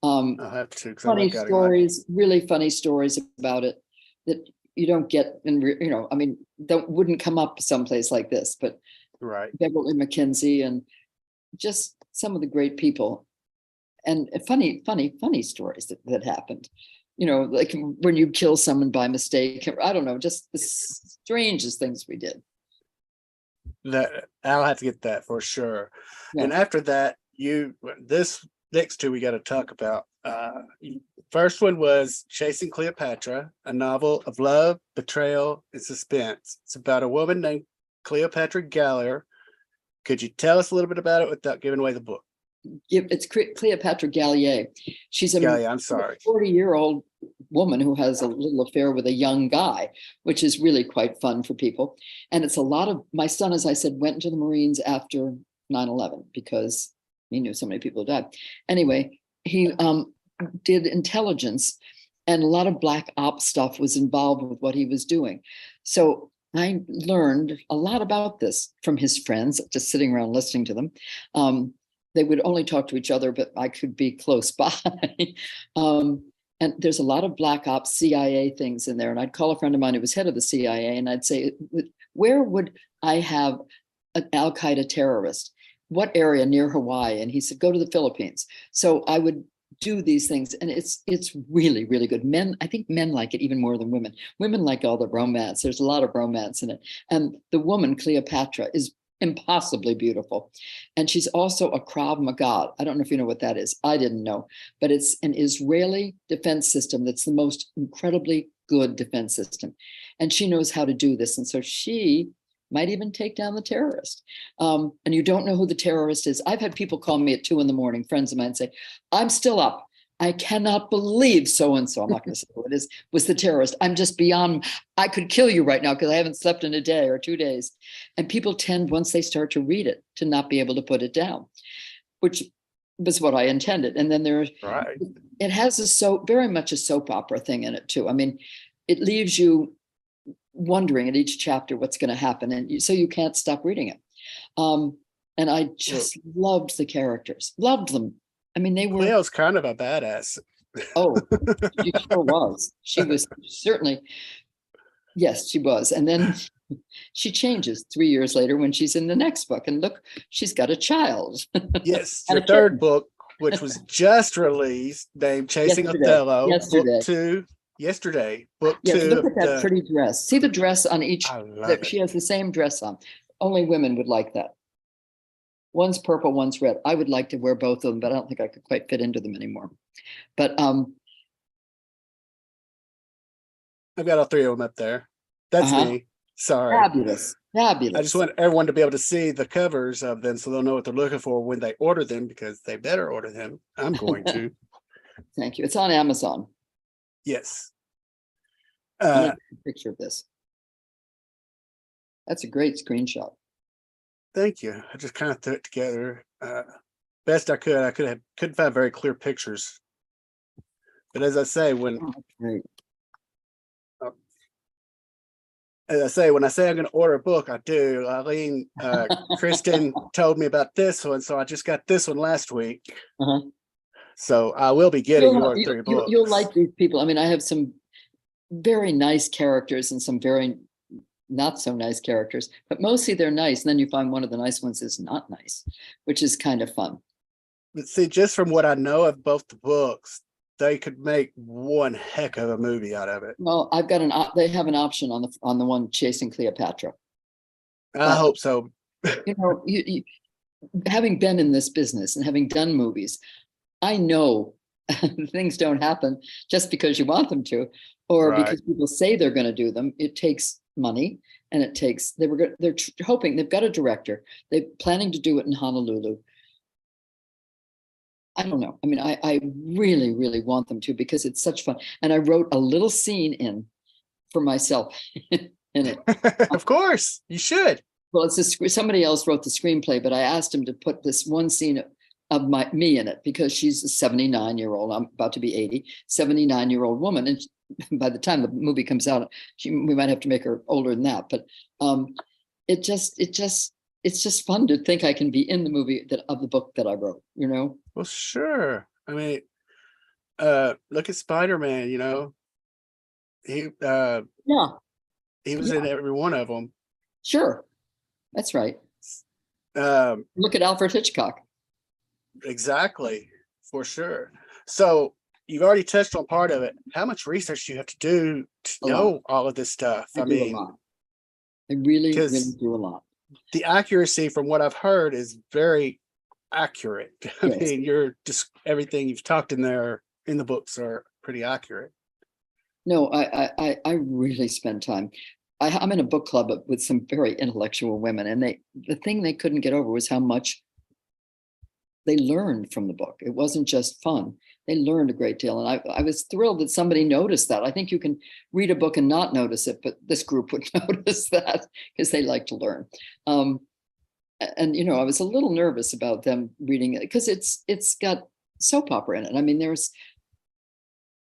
I'll have to. Funny stories, really funny stories about it that you don't get that wouldn't come up someplace like this, but right. Beverly McKenzie and just some of the great people, and funny stories that happened. Like when you kill someone by mistake. I don't know, just the strangest things we did. That I'll have to get that for sure. Yeah. And after that, this next two we got to talk about. First one was Chasing Cleopatra, a novel of love, betrayal, and suspense. It's about a woman named Cleopatra Gallier. Could you tell us a little bit about it without giving away the book? It's Cleopatra Gallier. She's a 40-year-old woman who has a little affair with a young guy, which is really quite fun for people. And it's a lot of, my son, as I said, went into the Marines after 9/11 because he knew so many people died. Anyway, he did intelligence, and a lot of black ops stuff was involved with what he was doing. So I learned a lot about this from his friends, just sitting around listening to them. they would only talk to each other, but I could be close by. um, and there's a lot of black ops CIA things in there. And I'd call a friend of mine who was head of the CIA, and I'd say, where would I have an Al Qaeda terrorist? What area near Hawaii? And he said, go to the Philippines. So I would do these things, and it's really, really good. Men, I think men like it even more than women. Women like all the romance. There's a lot of romance in it. And the woman, Cleopatra, is impossibly beautiful. And she's also a Krav Maga. I don't know if you know what that is. I didn't know, but it's an Israeli defense system that's the most incredibly good defense system. And she knows how to do this. And so she might even take down the terrorist. And you don't know who the terrorist is. I've had people call me at 2 a.m, friends of mine, say, I'm still up. I cannot believe so-and-so, I'm not going to say who it is, was the terrorist. I'm just beyond, I could kill you right now because I haven't slept in a day or 2 days. And people tend, once they start to read it, to not be able to put it down, which was what I intended. And then it has very much a soap opera thing in it too. I mean, it leaves you wondering at each chapter what's going to happen. And so you can't stop reading it. And I just loved the characters, loved them. I mean, they were. Cleo's kind of a badass. Oh, she sure was. She was certainly, yes, she was. And then she changes 3 years later when she's in the next book. And look, she's got a child. Yes, your third book, which was just released, named Chasing Othello. Book 2, yesterday. Book 2. Look at that pretty dress. See the dress on each. She has the same dress on. Only women would like that. One's purple, one's red. I would like to wear both of them, but I don't think I could quite fit into them anymore. But I've got all 3 of them up there. That's me. Sorry. Fabulous. I just want everyone to be able to see the covers of them so they'll know what they're looking for when they order them, because they better order them. I'm going to. Thank you. It's on Amazon. Yes. Picture of this. That's a great screenshot. Thank you. I just kind of threw it together best I could. I couldn't find very clear pictures, but as I say, when I say I'm going to order a book, I do. Eileen, Kristen told me about this one, so I just got this one last week. So I will be getting your 3 books. You'll like these people. I mean, I have some very nice characters and some very not so nice characters, but mostly they're nice. And then you find one of the nice ones is not nice, which is kind of fun. But see, just from what I know of both the books, they could make one heck of a movie out of it. Well, they have an option on the one Chasing Cleopatra. I hope so. You know, you, having been in this business and having done movies, I know things don't happen just because you want them to, or because people say they're going to do them. It takes money, and it takes. They're hoping, they've got a director. They're planning to do it in Honolulu. I don't know. I mean, I really, really want them to, because it's such fun. And I wrote a little scene in for myself in it. Of course, you should. Well, somebody else wrote the screenplay, but I asked him to put this one scene of me in it, because she's a 79-year-old. I'm about to be 80, 79-year-old woman. And by the time the movie comes out, we might have to make her older than that. But it's just fun to think I can be in the movie of the book that I wrote, you know? Well, sure. I mean, look at Spider-Man, you know, he was in every one of them. Sure. That's right. Look at Alfred Hitchcock. Exactly, for sure. So you've already touched on part of it. How much research do you have to do to know all of this stuff? I mean, I really do a lot. The accuracy, from what I've heard, is very accurate. I mean, you're just, everything you've talked in there in the books are pretty accurate. No, I really spend time. I'm in a book club with some very intellectual women, and the thing they couldn't get over was how much they learned from the book. It wasn't just fun. They learned a great deal. And I was thrilled that somebody noticed that. I think you can read a book and not notice it, but this group would notice that, because they like to learn. And, you know, I was a little nervous about them reading it, because it's got soap opera in it. I mean, there's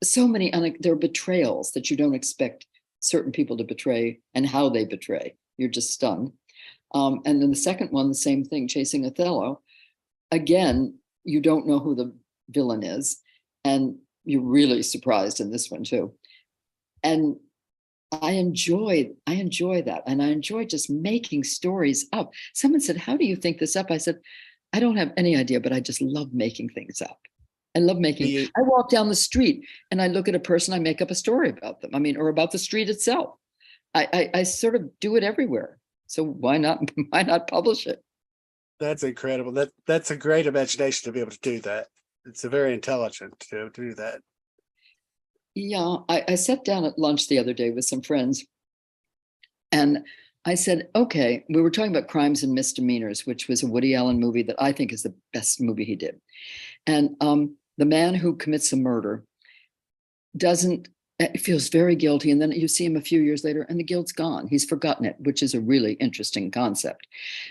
so many, there are betrayals that you don't expect certain people to betray, and how they betray. You're just stunned. And then the second one, the same thing, Chasing Othello. again, you don't know who the villain is, and you're really surprised in this one too. And I enjoy that, and I enjoy just making stories up. Someone said, "How do you think this up?" I said, "I don't have any idea, but I just love making things up. I love making. I walk down the street and I look at a person, I make up a story about them. I mean, or about the street itself. I sort of do it everywhere. So why not why not publish it?" That's incredible. That's a great imagination to be able to do that. It's a very intelligent to do that. Yeah, I sat down at lunch the other day with some friends, and I said, okay, we were talking about Crimes and Misdemeanors, which was a Woody Allen movie that I think is the best movie he did. And the man who commits a murder feels very guilty. And then you see him a few years later and the guilt's gone. He's forgotten it, which is a really interesting concept.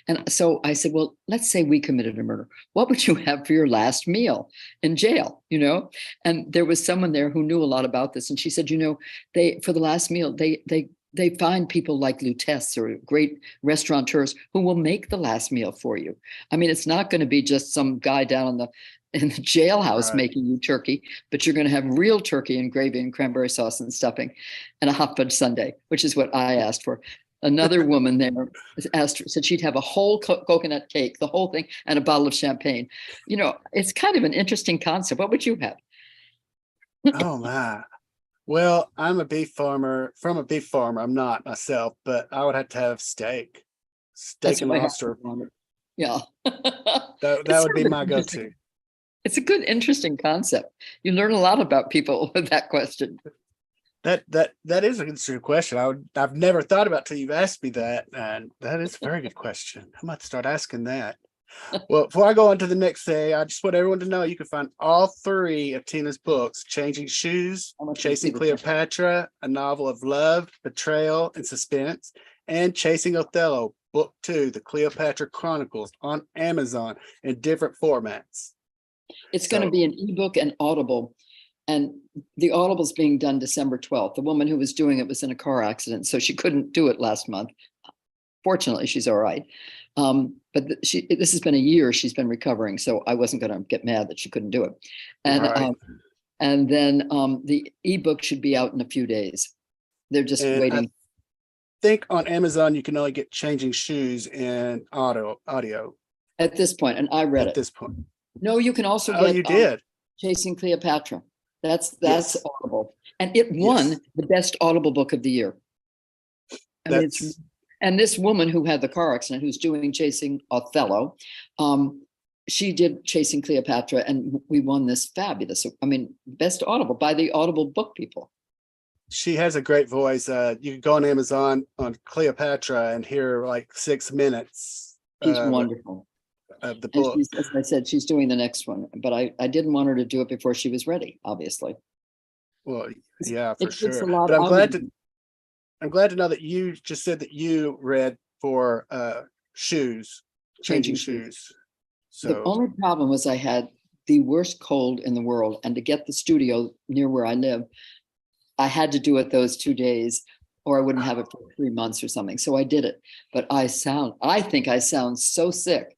And so I said, well, let's say we committed a murder. What would you have for your last meal in jail? And there was someone there who knew a lot about this. And she said, for the last meal, they find people like Lutece or great restaurateurs who will make the last meal for you. I mean, it's not going to be just some guy down in the jailhouse making you turkey, but you're going to have real turkey and gravy and cranberry sauce and stuffing and a hot fudge sundae, which is what I asked for. Another woman there said she'd have a whole coconut cake, the whole thing, and a bottle of champagne. It's kind of an interesting concept. What would you have? Oh my. Well, I'm a beef farmer from a beef farmer. I'm not myself, but I would have to have steak and lobster. Yeah. That would be my go-to. It's a good, interesting concept. You learn a lot about people with that question. That is an interesting question. I've never thought about till you've asked me that, and that is a very good question. I might start asking that. Well, before I go on to the next thing, I just want everyone to know you can find all 3 of Tina's books: Changing Shoes, Chasing Cleopatra, a novel of love, betrayal, and suspense, and Chasing Othello, Book 2, The Cleopatra Chronicles, on Amazon in different formats. It's going to be an ebook and Audible. And the Audible's being done December 12th. The woman who was doing it was in a car accident, so she couldn't do it last month. Fortunately, she's all right. But this has been a year she's been recovering, so I wasn't going to get mad that she couldn't do it. And then the ebook should be out in a few days. They're just waiting. I think on Amazon you can only get Changing Shoes and audio at this point, and I read it at this point. No, you can also get. You did Chasing Cleopatra. That's yes. Audible, and it won the best Audible book of the year. And this woman who had the car accident, who's doing Chasing Othello, she did Chasing Cleopatra, and we won this fabulous. Best Audible by the Audible book people. She has a great voice. You can go on Amazon on Cleopatra and hear like 6 minutes. She's wonderful. Of the book. As I said, she's doing the next one, but I didn't want her to do it before she was ready, obviously. Well, yeah, for sure. But I'm glad to know that you just said that you read for Shoes, Changing Shoes. So the only problem was I had the worst cold in the world, and to get the studio near where I live, I had to do it those 2 days, or I wouldn't have it for 3 months or something. So I did it, but I think I sound so sick.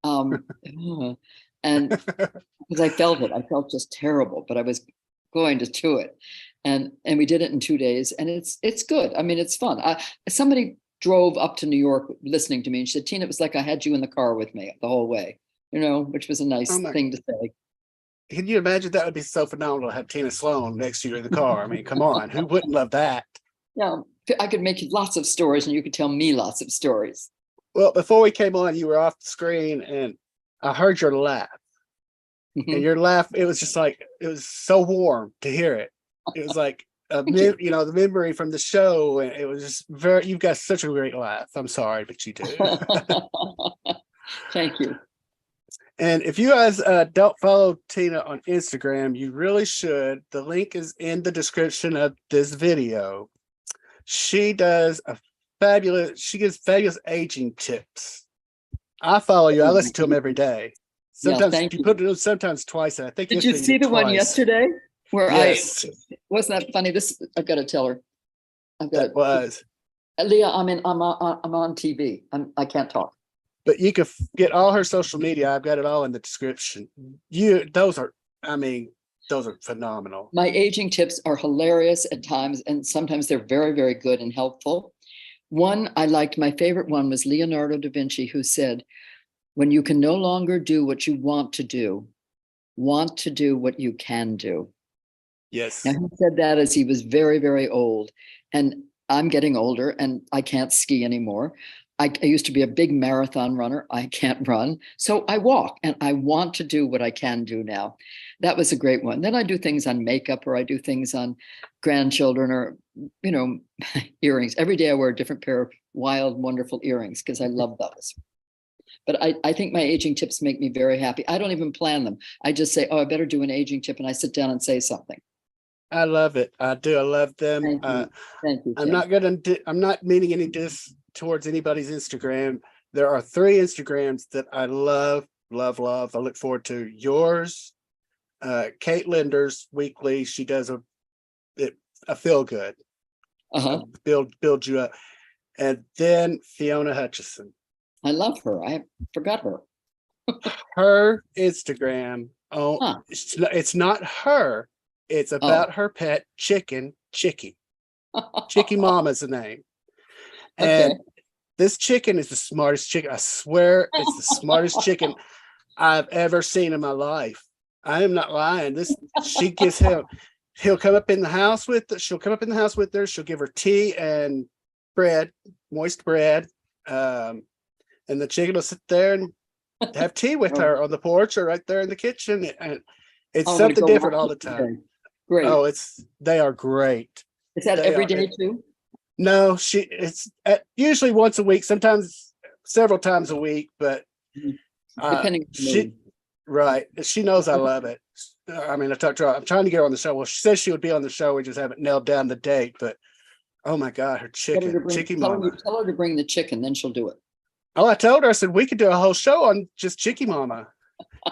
And because I felt just terrible, but I was going to do it, and we did it in 2 days, and it's good. It's fun. Somebody drove up to New York listening to me, and she said, "Tina, it was like I had you in the car with me the whole way," which was a nice thing to say. Can you imagine? That would be so phenomenal to have Tina Sloan next to you in the car. Come on, who wouldn't love that? Yeah, I could make you lots of stories, and you could tell me lots of stories. Well, before we came on, you were off the screen, and I heard your laugh. Mm-hmm. And your laugh, it was just like, it was so warm to hear it. It was like, the memory from the show, and it was just you've got such a great laugh. I'm sorry, but you do. Thank you. And if you guys don't follow Tina on Instagram, you really should. The link is in the description of this video. She gives fabulous aging tips. I follow you. I listen to them every day. Sometimes you put it sometimes twice. I think. Did you see the one yesterday where wasn't that funny? I've got to tell her. That was Leah. I'm on TV. I can't talk. But you can get all her social media. I've got it all in the description. I mean, those are phenomenal. My aging tips are hilarious at times, and sometimes they're very, very good and helpful. One I liked, my favorite one was Leonardo da Vinci, who said, when you can no longer do what you want to do what you can do. Yes. Now, he said that as he was very, very old. And I'm getting older and I can't ski anymore. I used to be a big marathon runner. I can't run. So I walk, and I want to do what I can do now. That was a great one. Then I do things on makeup, or I do things on grandchildren, or, earrings. Every day I wear a different pair of wild, wonderful earrings because I love those. But I think my aging tips make me very happy. I don't even plan them. I just say, oh, I better do an aging tip. And I sit down and say something. I love it. I do. I love them. Thank you. Thank you, I'm Tim. not meaning any diss towards anybody's Instagram. There are 3 Instagrams that I love, love, love. I look forward to yours, Kate Linder's weekly. She does a feel good, build you up, and then Fiona Hutchison. I love her. I forgot her. Her Instagram. Oh, it's not her. It's about her pet chicken, Chicky. Chicky Mama's the name. And this chicken is the smartest chicken. I swear it's the smartest chicken I've ever seen in my life. I am not lying. She gives him, he'll come up in the house with her. She'll come up in the house with her. She'll give her tea and bread, moist bread. And the chicken will sit there and have tea with her on the porch or right there in the kitchen. And it's something different all the time. Great. Oh, they are great. Is that every day too? No, it's usually once a week, sometimes several times a week, but depending on the mood. Right. She knows I love it. I mean, I talked to her. I'm trying to get her on the show. Well, she says she would be on the show. We just haven't nailed down the date, but oh my God, her chicken, Chicky Mama. Tell her to bring the chicken, then she'll do it. Oh, I told her, I said, we could do a whole show on just Chicky Mama.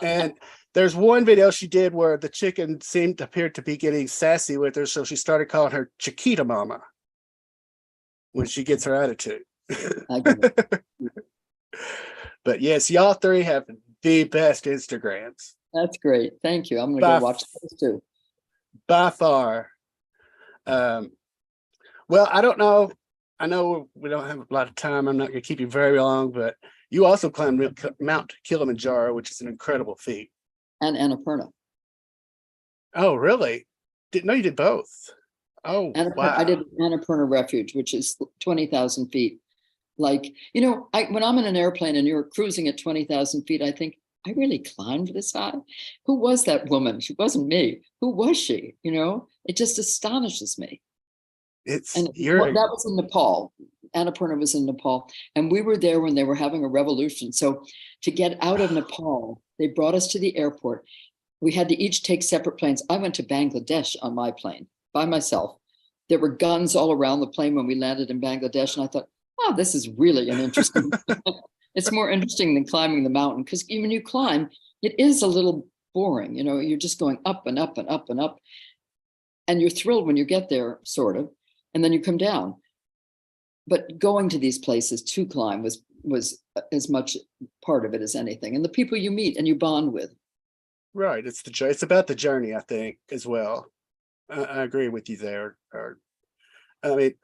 And there's one video she did where the chicken appeared to be getting sassy with her. So she started calling her Chiquita Mama when she gets her attitude. But yes, y'all 3 have the best Instagrams. That's great. Thank you. I'm going to go watch those too. By far. Well, I don't know. I know we don't have a lot of time. I'm not going to keep you very long, but you also climbed Mount Kilimanjaro, which is an incredible feat. And Annapurna. Oh, really? Didn't know you did both. Oh, wow. I did Annapurna Refuge, which is 20,000 feet. Like, when I'm in an airplane and you're cruising at 20,000 feet, I think, I really climbed this high. Who was that woman? She wasn't me. Who was she? It just astonishes me. That was in Nepal. Annapurna was in Nepal. And we were there when they were having a revolution. So to get out of Nepal, they brought us to the airport. We had to each take separate planes. I went to Bangladesh on my plane by myself. There were guns all around the plane when we landed in Bangladesh. And I thought, oh, this is really an interesting, it's more interesting than climbing the mountain. Because when you climb, it is a little boring. You're just going up and up and up and up. And you're thrilled when you get there, sort of. And then you come down. But going to these places to climb was as much part of it as anything. And the people you meet and you bond with. Right. It's about the journey, I think, as well. I agree with you there. I mean,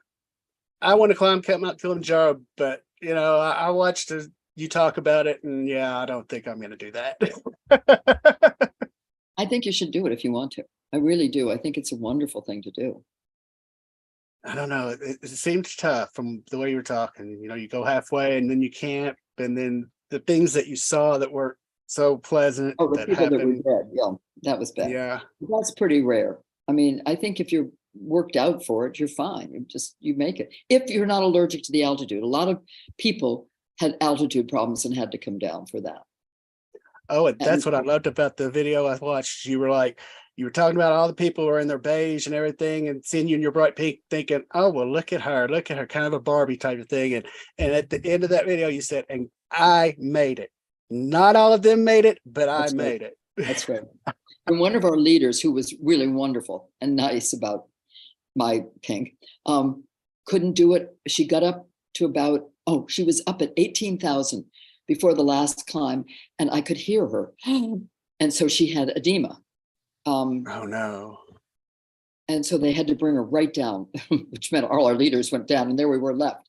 I want to climb Mount Kilimanjaro, but I watched you talk about it, and yeah, I don't think I'm going to do that. I think you should do it if you want to. I really do. I think it's a wonderful thing to do. I don't know. It seems tough from the way you were talking. You go halfway and then you camp, and then the things that you saw that were so pleasant that happened. That were dead. Yeah, that was bad. Yeah, that's pretty rare. I mean, I think if you're worked out for it, you're fine. You make it. If you're not allergic to the altitude, a lot of people had altitude problems and had to come down for that. Oh, and that's what I loved about the video I watched. You were talking about all the people who are in their beige and everything, and seeing you in your bright pink, thinking, oh, well, look at her, kind of a Barbie type of thing. And at the end of that video, you said, and I made it. Not all of them made it, but I made it. That's right. And one of our leaders, who was really wonderful and nice about my pink, couldn't do it. She got up to she was up at 18,000 before the last climb, and I could hear her. And so she had edema. Oh no. And so they had to bring her right down, which meant all our leaders went down, and there we were left.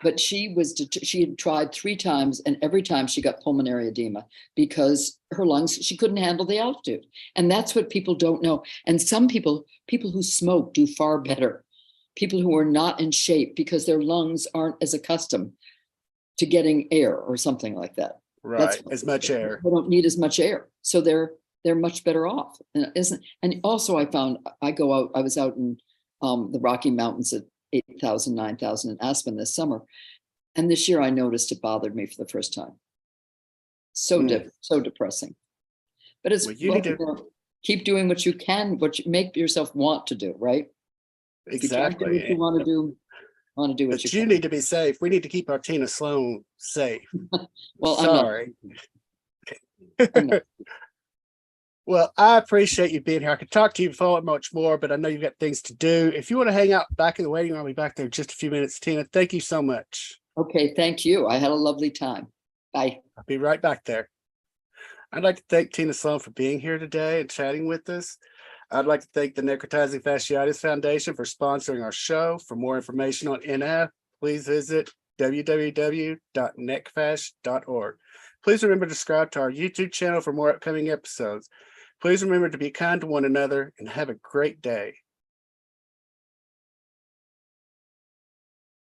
But she had tried 3 times, and every time she got pulmonary edema because her lungs, she couldn't handle the altitude. And that's what people don't know. And some people who smoke do far better. People who are not in shape because their lungs aren't as accustomed to getting air or something like that. Right, as much air. They don't need as much air. So they're much better off. And also I found, I was out in the Rocky Mountains at 8,000, 9,000 in Aspen this summer. And this year I noticed it bothered me for the first time. So depressing. But it's, keep doing what you can, make yourself want to do, right? Exactly. If you can't do what you want to do what you But you can. need to be safe. We need to keep our Tina Sloan safe. Well, sorry. I'm not. Well, I appreciate you being here. I could talk to you for much more, but I know you've got things to do. If you want to hang out back in the waiting room, I'll be back there in just a few minutes. Tina, thank you so much. Okay, thank you. I had a lovely time. Bye. I'll be right back there. I'd like to thank Tina Sloan for being here today and chatting with us. I'd like to thank the Necrotizing Fasciitis Foundation for sponsoring our show. For more information on NF, please visit www.necfash.org. Please remember to subscribe to our YouTube channel for more upcoming episodes. Please remember to be kind to one another and have a great day.